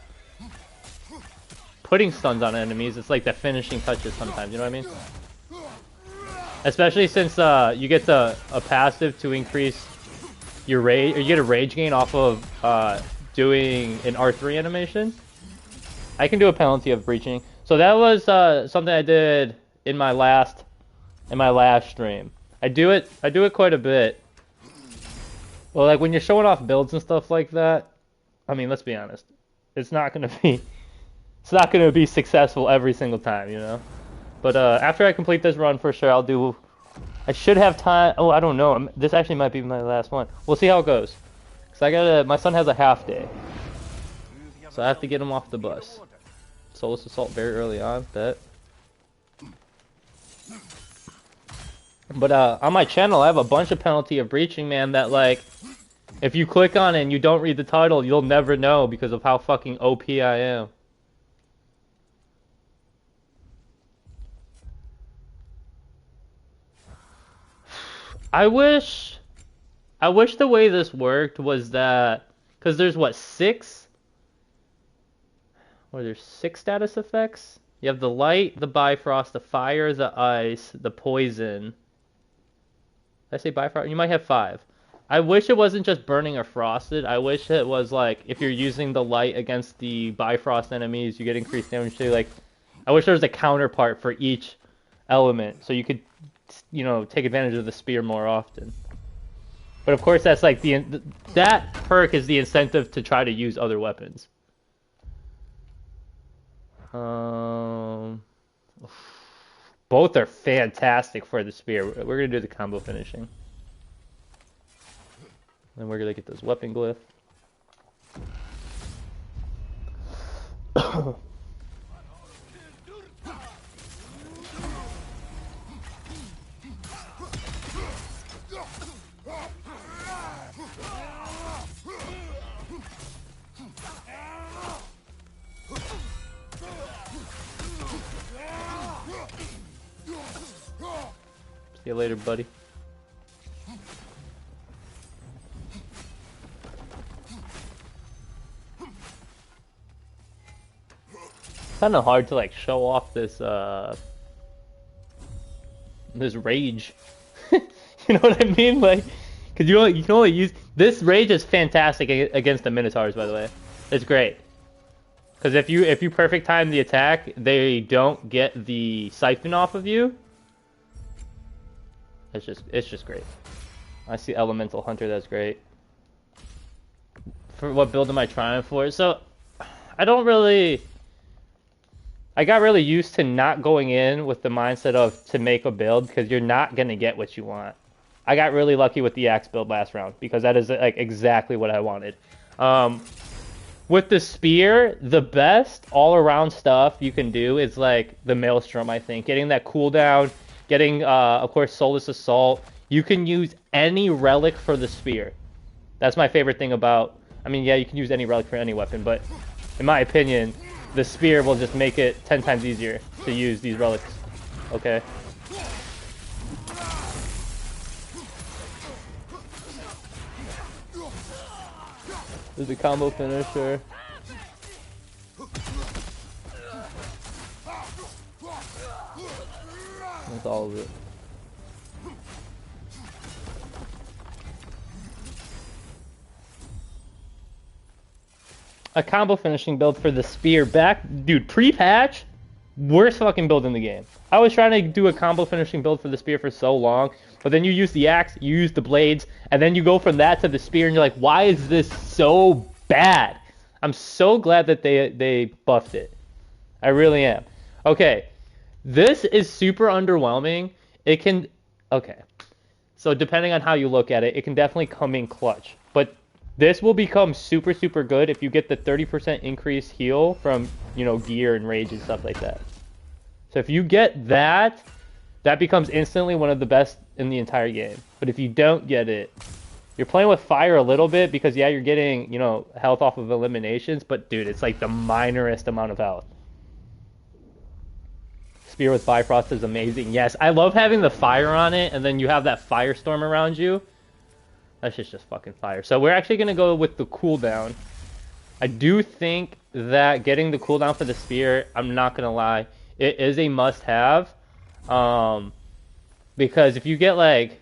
putting stuns on enemies. It's like the finishing touches sometimes, you know what I mean? Especially since you get a passive to increase your rage, or you get a rage gain off of doing an R3 animation. I can do a penalty of breaching. So that was something I did in my last stream. I do it quite a bit. Well, like when you're showing off builds and stuff like that, I mean, let's be honest, it's not gonna be successful every single time, you know. But after I complete this run, for sure, I'll do... I should have time... Oh, I don't know. This actually might be my last one. We'll see how it goes. Because my son has a half day. So I have to get him off the bus. Solus Assault very early on, bet. But on my channel, I have a bunch of penalty of breaching, man, that, like... If you click on it and you don't read the title, you'll never know because of how fucking OP I am. I wish the way this worked was that, because there's what, 6? Or there's 6 status effects? You have the light, the Bifrost, the fire, the ice, the poison. Did I say Bifrost? You might have 5. I wish it wasn't just burning or frosted. I wish it was like, if you're using the light against the Bifrost enemies, you get increased damage too. Like, I wish there was a counterpart for each element, so you could, you know, take advantage of the spear more often. But of course, that's like that perk is the incentive to try to use other weapons. Both are fantastic for the spear. We're gonna do the combo finishing. Then we're gonna get this weapon glyph. See you later, buddy. It's kind of hard to like show off this this rage. You know what I mean? Like, cause you can only use this rage is fantastic against the Minotaurs, by the way. It's great. Cause if you perfect time the attack, they don't get the siphon off of you. It's just great. I see Elemental Hunter, that's great. For what build am I trying for? So I got really used to not going in with the mindset of to make a build because you're not gonna get what you want. I got really lucky with the axe build last round because that is like exactly what I wanted. With the spear, the best all-around stuff you can do is like the Maelstrom, I think. Getting that cooldown, getting, of course, Soulless Assault. You can use any relic for the spear. That's my favorite thing about... I mean, yeah, you can use any relic for any weapon, but in my opinion, the spear will just make it 10 times easier to use these relics. Okay? There's a combo finisher. That's all of it. A combo finishing build for the spear back. Dude, pre-patch, worst fucking build in the game. I was trying to do a combo finishing build for the spear for so long, but then you use the axe, you use the blades, and then you go from that to the spear, and you're like, why is this so bad? I'm so glad that they buffed it. I really am. Okay, this is super underwhelming. It can... Okay. So depending on how you look at it, it can definitely come in clutch. But this will become super, super good if you get the 30% increase heal from, you know, gear and rage and stuff like that. So if you get that, that becomes instantly one of the best in the entire game. But if you don't get it, you're playing with fire a little bit because, yeah, you're getting, you know, health off of eliminations. But, dude, it's like the minorest amount of health. Spear with Bifrost is amazing. Yes, I love having the fire on it, and then you have that firestorm around you. That's just fucking fire. So we're actually going to go with the cooldown. I do think that getting the cooldown for the spear, I'm not going to lie, it is a must-have. Because if you get, like...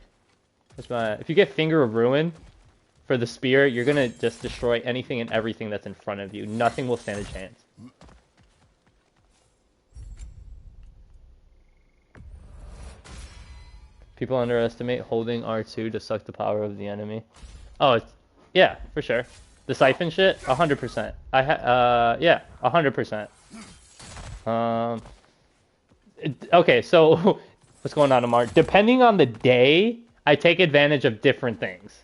if you get Finger of Ruin for the spear, you're going to just destroy anything and everything that's in front of you. Nothing will stand a chance. People underestimate holding R2 to suck the power of the enemy. Oh, yeah, for sure. The siphon shit, 100%. Yeah, 100%. Okay, so what's going on, Amar? Depending on the day, I take advantage of different things,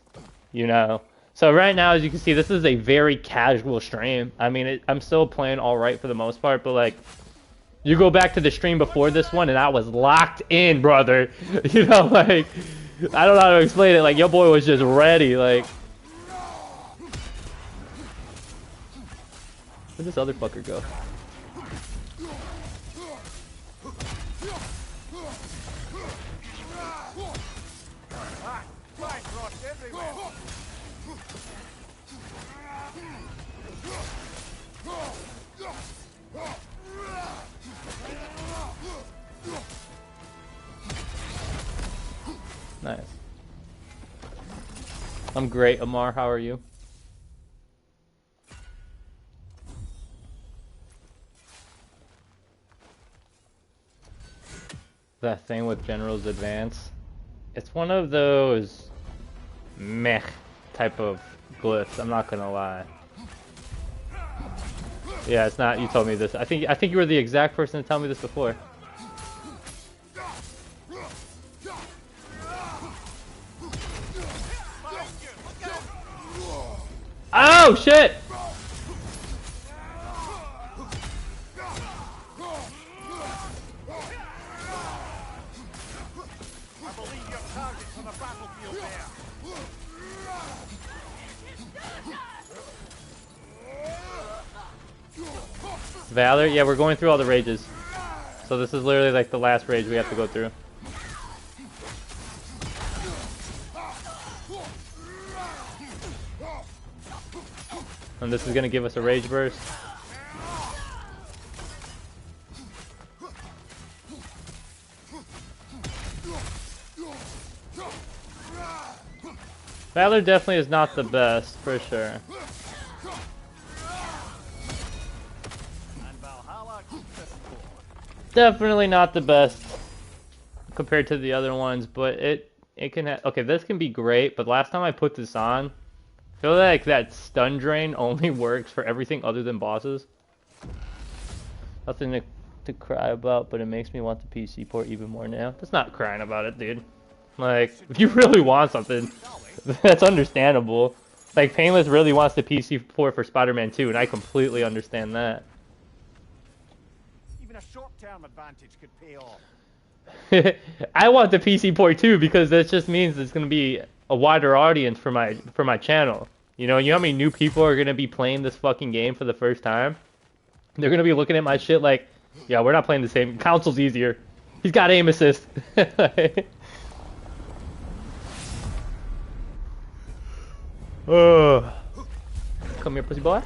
you know? So right now, as you can see, this is a very casual stream. I mean, I'm still playing all right for the most part, but like, you go back to the stream before this one, and I was locked in, brother. You know, like, I don't know how to explain it. Like, your boy was just ready, like. Where'd this other fucker go? Nice. I'm great, Amar. How are you? That thing with General's Advance. It's one of those meh type of glyphs, I'm not gonna lie. Yeah, it's not, you told me this. I think you were the exact person to tell me this before. Oh shit! Valor? Yeah, we're going through all the rages. So this is literally like the last rage we have to go through. And this is gonna give us a rage burst. Valor definitely is not the best, for sure. Definitely not the best compared to the other ones, but it can okay, this can be great, but last time I put this on, I feel like that stun drain only works for everything other than bosses. Nothing to cry about, but it makes me want the PC port even more now. That's not crying about it, dude. Like, if you really want something, that's understandable. Like, Painless really wants the PC port for Spider-Man 2, and I completely understand that. Even a short-term advantage could pay off. I want the PC port too, because that just means it's gonna be a wider audience for my channel. You know how many new people are gonna be playing this fucking game for the first time? They're gonna be looking at my shit like, yeah, we're not playing the same. Console's easier. He's got aim assist. Come here, pussy boy.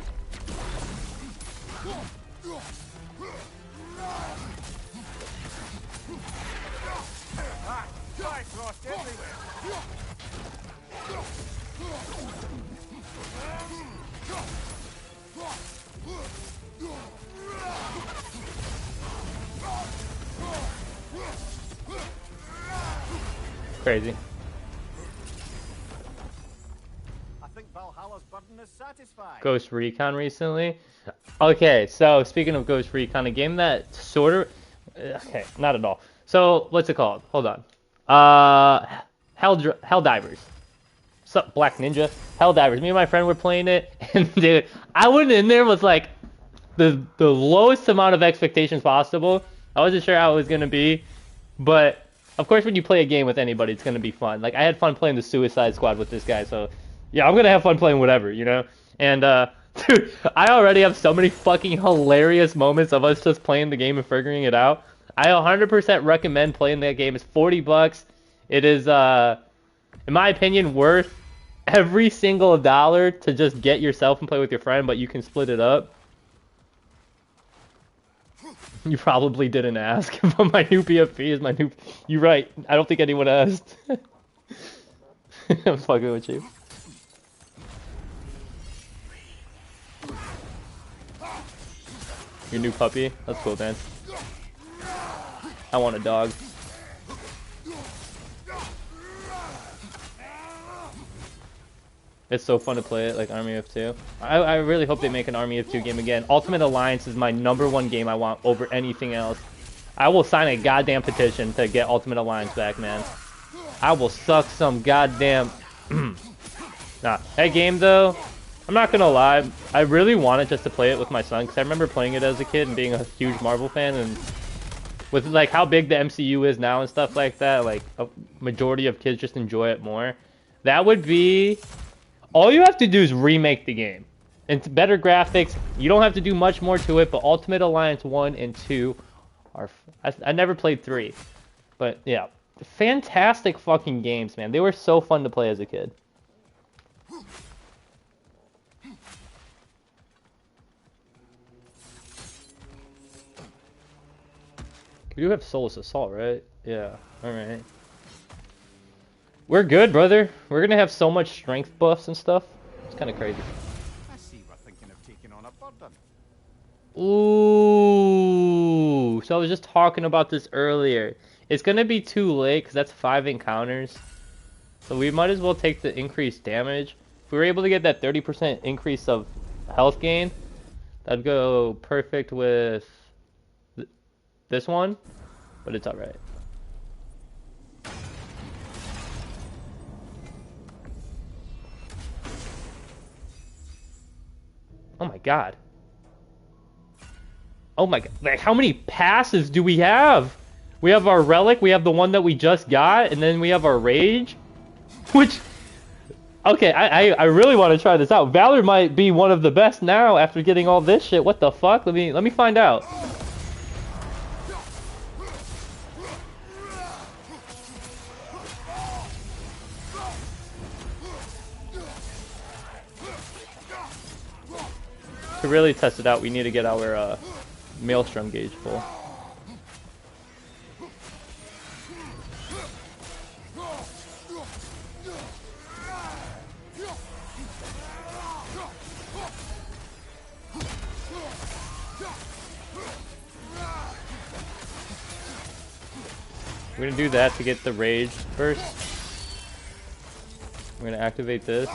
Crazy. I think Valhalla's burden is satisfied. Ghost Recon recently. Okay, so speaking of Ghost Recon, a game that sort of, okay, not at all. So what's it called? Hold on. Helldivers. Sup, Black Ninja? Helldivers. Me and my friend were playing it, and dude, I went in there with like the lowest amount of expectations possible. I wasn't sure how it was gonna be, but of course, when you play a game with anybody, it's gonna be fun. Like, I had fun playing the Suicide Squad with this guy, so yeah, I'm gonna have fun playing whatever, you know? And, dude, I already have so many fucking hilarious moments of us just playing the game and figuring it out. I 100% recommend playing that game. It's $40. It is, in my opinion, worth every single dollar to just get yourself and play with your friend, but you can split it up. You probably didn't ask, but my new PFP is my new... You're right. I don't think anyone asked. I'm fucking with you. Your new puppy? That's cool, man. I want a dog. It's so fun to play it, like Army of Two. I really hope they make an Army of Two game again. Ultimate Alliance is my #1 game I want over anything else. I will sign a goddamn petition to get Ultimate Alliance back, man. I will suck some goddamn... Nah, that game though, I'm not gonna lie, I really wanted just to play it with my son, because I remember playing it as a kid and being a huge Marvel fan, and with like how big the MCU is now and stuff like that, like a majority of kids just enjoy it more. That would be... All you have to do is remake the game. It's better graphics. You don't have to do much more to it, but Ultimate Alliance 1 and 2 are... I never played 3. But, yeah. Fantastic fucking games, man. They were so fun to play as a kid. We do have Soulless Assault, right? Yeah. Alright. We're good, brother. We're gonna have so much strength buffs and stuff. It's kind of crazy. I see we're thinking of taking on a burden. Ooh. So I was just talking about this earlier. It's gonna be too late because that's 5 encounters. So we might as well take the increased damage. If we were able to get that 30% increase of health gain, that'd go perfect with this one. But it's alright. Oh my god. Oh my god. Like, how many passes do we have? We have our relic, we have the one that we just got, and then we have our rage. Which... Okay, I really want to try this out. Valor might be one of the best now after getting all this shit. What the fuck? Let me find out. To really test it out, we need to get our Maelstrom gauge full. We're gonna do that to get the rage first. We're gonna activate this.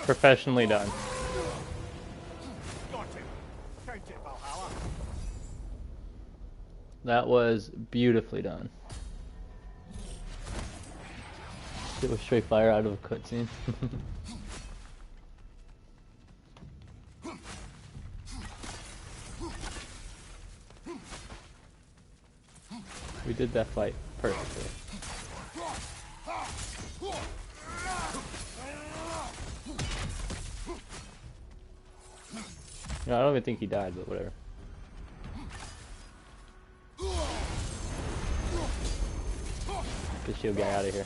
Professionally done. Got him. Count it, Valhalla. That was beautifully done. It was straight fire out of a cutscene. We did that fight perfectly. No, I don't even think he died, but whatever. Get shield guy out of here.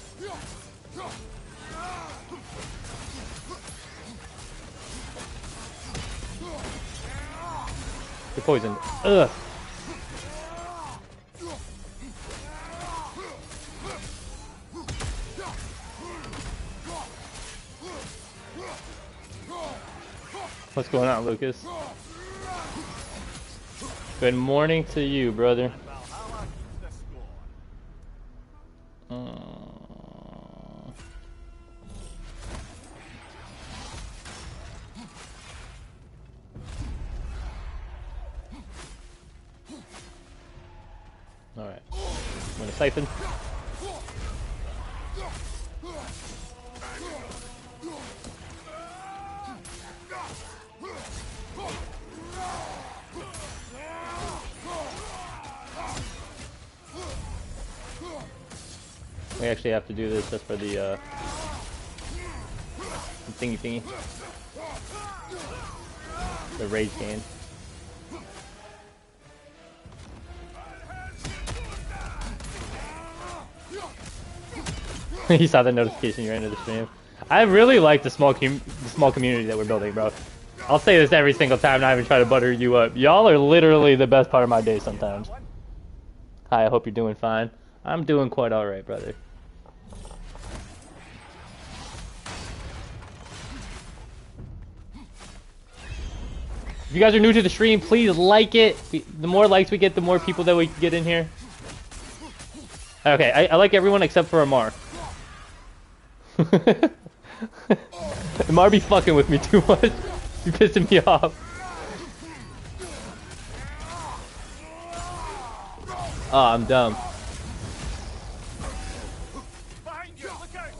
You're poisoned. Ugh. What's going on, Lucas? Good morning to you, brother. Valhalla keeps the score. Alright. I'm gonna siphon. We actually have to do this just for the thingy. The rage gain. You saw the notification you ran into the stream. I really like the small community that we're building, bro. I'll say this every single time, not even try to butter you up. Y'all are literally the best part of my day sometimes. Hi, I hope you're doing fine. I'm doing quite alright, brother. If you guys are new to the stream, please like it. The more likes we get, the more people that we can get in here. Okay, I like everyone except for Amar. Amar be fucking with me too much. You're pissing me off. Oh, I'm dumb. Behind you, look out!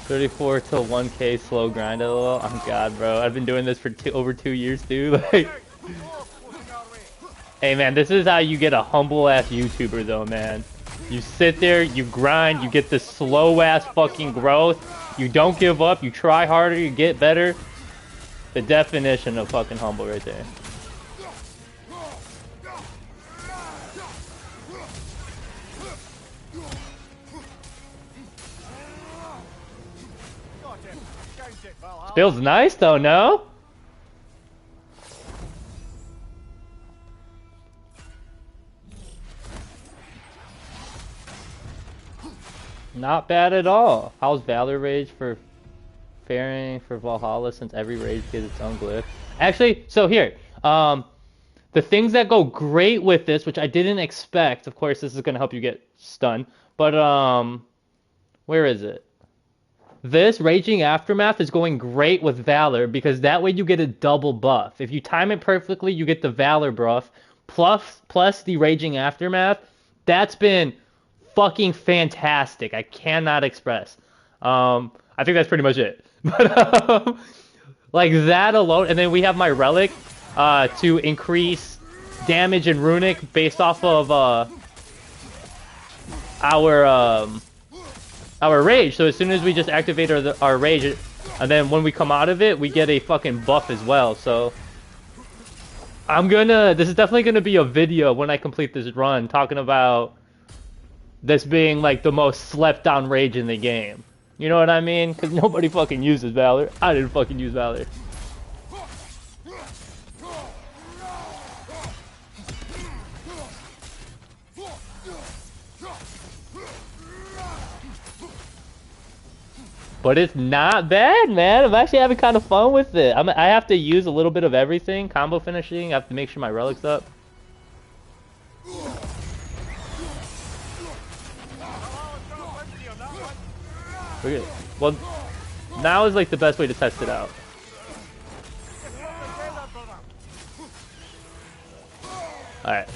34 till 1K slow grind a little. Oh god, bro. I've been doing this for over 2 years, dude. Like, hey man, this is how you get a humble ass YouTuber though, man. You sit there, you grind, you get this slow ass fucking growth. You don't give up, you try harder, you get better. The definition of fucking humble right there. Feels nice though, no? Not bad at all. How's Valor Rage for faring for Valhalla since every rage gets its own glyph? Actually, so here, the things that go great with this, which I didn't expect, of course this is gonna help you get stunned, but where is it? This Raging Aftermath is going great with Valor because that way you get a double buff. If you time it perfectly, you get the Valor buff plus the Raging Aftermath. That's been fucking fantastic. I cannot express. I think that's pretty much it. But like that alone, and then we have my relic to increase damage and runic based off of our rage. So as soon as we just activate our rage, and then when we come out of it, we get a fucking buff as well. So this is definitely gonna be a video when I complete this run, talking about this being like the most slept on rage in the game. You know what I mean? Because nobody fucking uses Valor. I didn't fucking use Valor. But it's not bad, man. I'm actually having kind of fun with it. I have to use a little bit of everything. Combo finishing. I have to make sure my relic's up. Okay. Well, now is like the best way to test it out. Alright.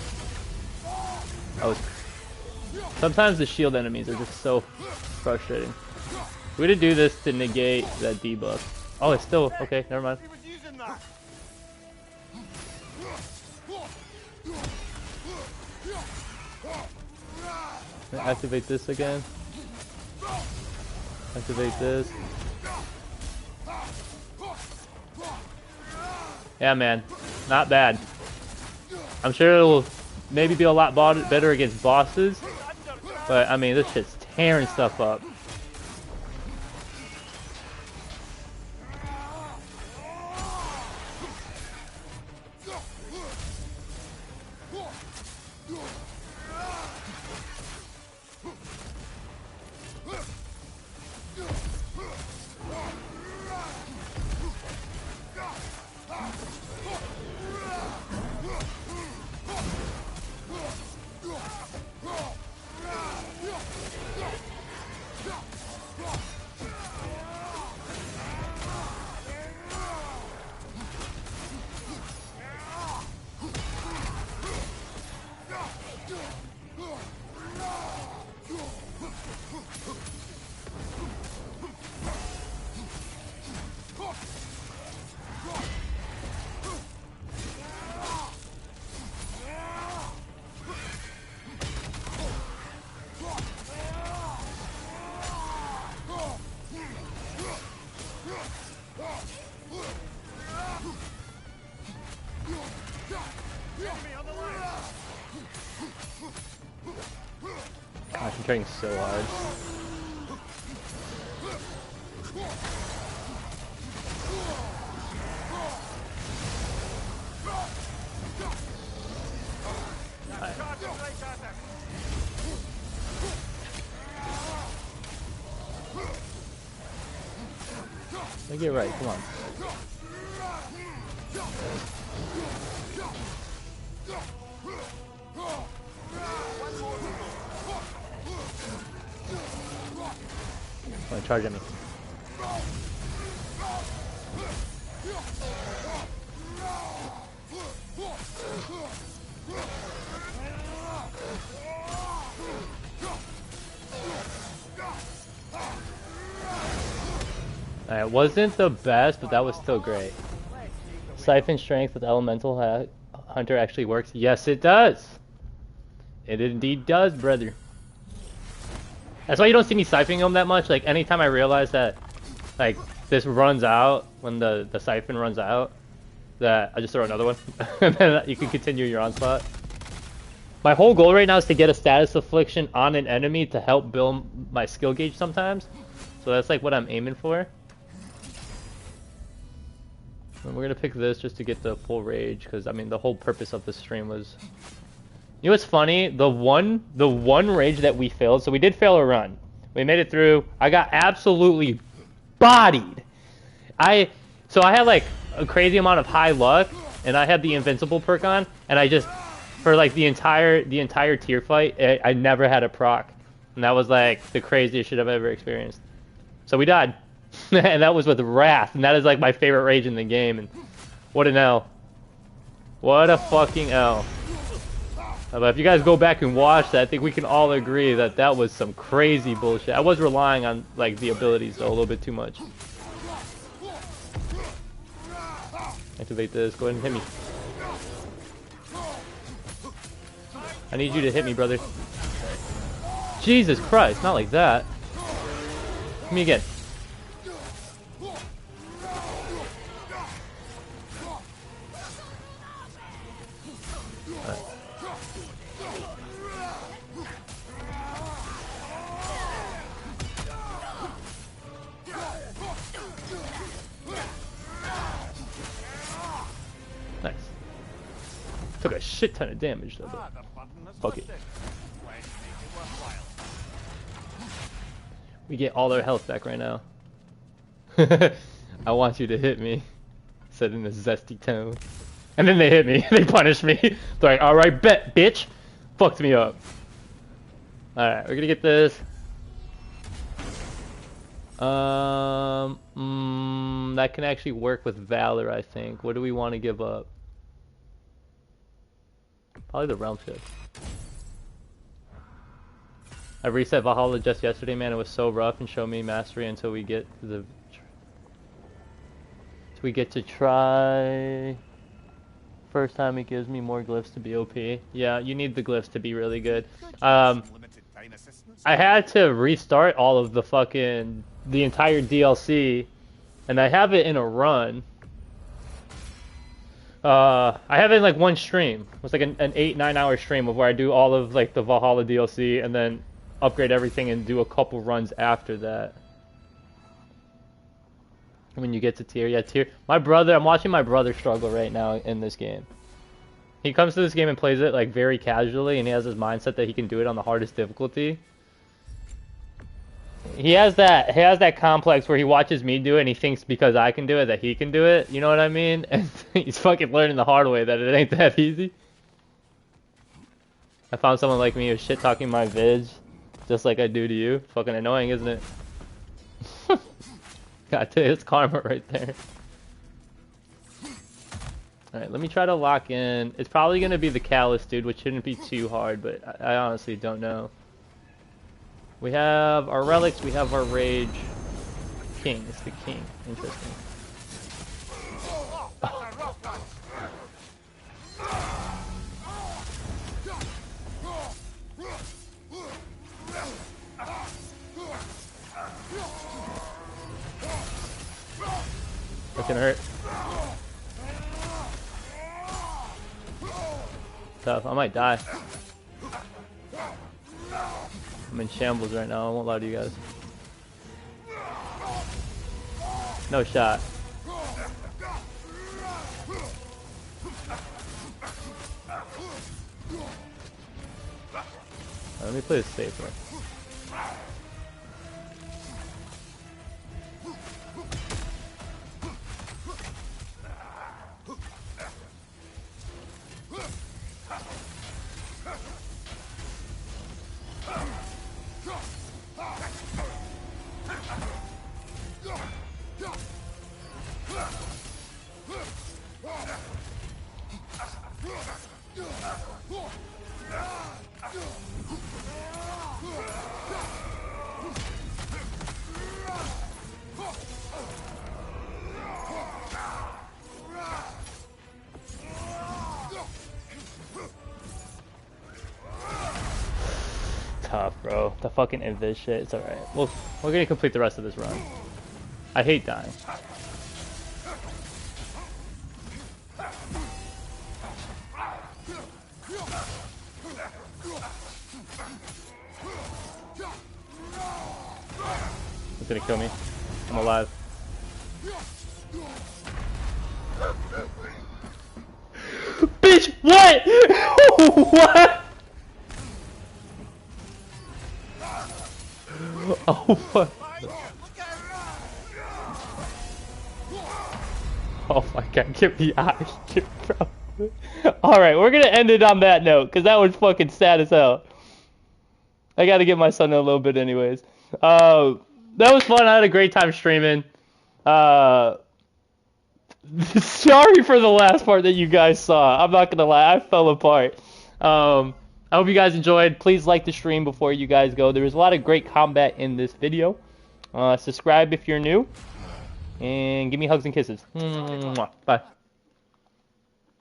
Sometimes the shield enemies are just so frustrating. We're gonna do this to negate that debuff. Oh, it's still okay. Never mind. Activate this again. Activate this. Yeah, man, not bad. I'm sure it will maybe be a lot better against bosses, but I mean, this shit's tearing stuff up. Gosh, I'm trying so hard. Make it right, come on. Come on, charge at me. It wasn't the best, but that was still great. Siphon strength with elemental hunter actually works. Yes, it does. It indeed does, brother. That's why you don't see me siphoning them that much. Like anytime I realize that, like this runs out when the siphon runs out, that I just throw another one, and then you can continue your onslaught. My whole goal right now is to get a status affliction on an enemy to help build my skill gauge sometimes. So that's like what I'm aiming for. And we're gonna pick this just to get the full rage, because I mean the whole purpose of this stream was. You know what's funny? The one rage that we failed. So we did fail a run. We made it through. I got absolutely bodied. So I had like a crazy amount of high luck, and I had the invincible perk on, and I just for like the entire tier fight, I never had a proc, and that was like the craziest shit I've ever experienced. So we died. And that was with Wrath, and that is like my favorite rage in the game, and what an L. What a fucking L. But if you guys go back and watch that, I think we can all agree that that was some crazy bullshit. I was relying on like the abilities though a little bit too much. Activate this. Go ahead and hit me. I need you to hit me, brother. Jesus Christ, not like that. Hit me again. Nice. Took a shit ton of damage though. Fuck it. We get all our health back right now. I want you to hit me, said in a zesty tone. And then they hit me. They punished me. They're like, alright, bet, bitch. Fucked me up. Alright, we're gonna get this. That can actually work with Valor, I think. What do we want to give up? Probably the Realm Shift. I reset Valhalla just yesterday, man. It was so rough, and show me mastery until we get to try. First time it gives me more glyphs to be OP. Yeah, you need the glyphs to be really good. I had to restart all of the entire DLC, and I have it in a run. I have it in like one stream. It's like an 8-9 hour stream of where I do all of like the Valhalla DLC and then upgrade everything and do a couple runs after that. When you get to tier, yeah, tier. I'm watching my brother struggle right now in this game. He comes to this game and plays it like very casually, and he has his mindset that he can do it on the hardest difficulty. He has that complex where he watches me do it and he thinks because I can do it that he can do it. You know what I mean? And he's fucking learning the hard way that it ain't that easy. I found someone like me who's shit talking my vids just like I do to you. Fucking annoying, isn't it? God, it's karma right there. Alright, let me try to lock in. It's probably going to be the Callus dude, which shouldn't be too hard, but I honestly don't know. We have our relics, we have our rage. King, it's the king. Interesting. Oh. That's gonna hurt. Tough, I might die. I'm in shambles right now, I won't lie to you guys. No shot. Let me play this safer. Tough, bro. The fucking invis shit. It's alright. We're gonna complete the rest of this run. I hate dying. It's gonna kill me. I'm alive. Bitch, what? What? Oh, what? Oh my god, get me out of here, bro. Alright, we're gonna end it on that note, because that was fucking sad as hell. I gotta get my son in a little bit anyways. That was fun, I had a great time streaming. Sorry for the last part that you guys saw. I'm not gonna lie, I fell apart. I hope you guys enjoyed. Please like the stream before you guys go. There was a lot of great combat in this video. Subscribe if you're new. And give me hugs and kisses. Bye.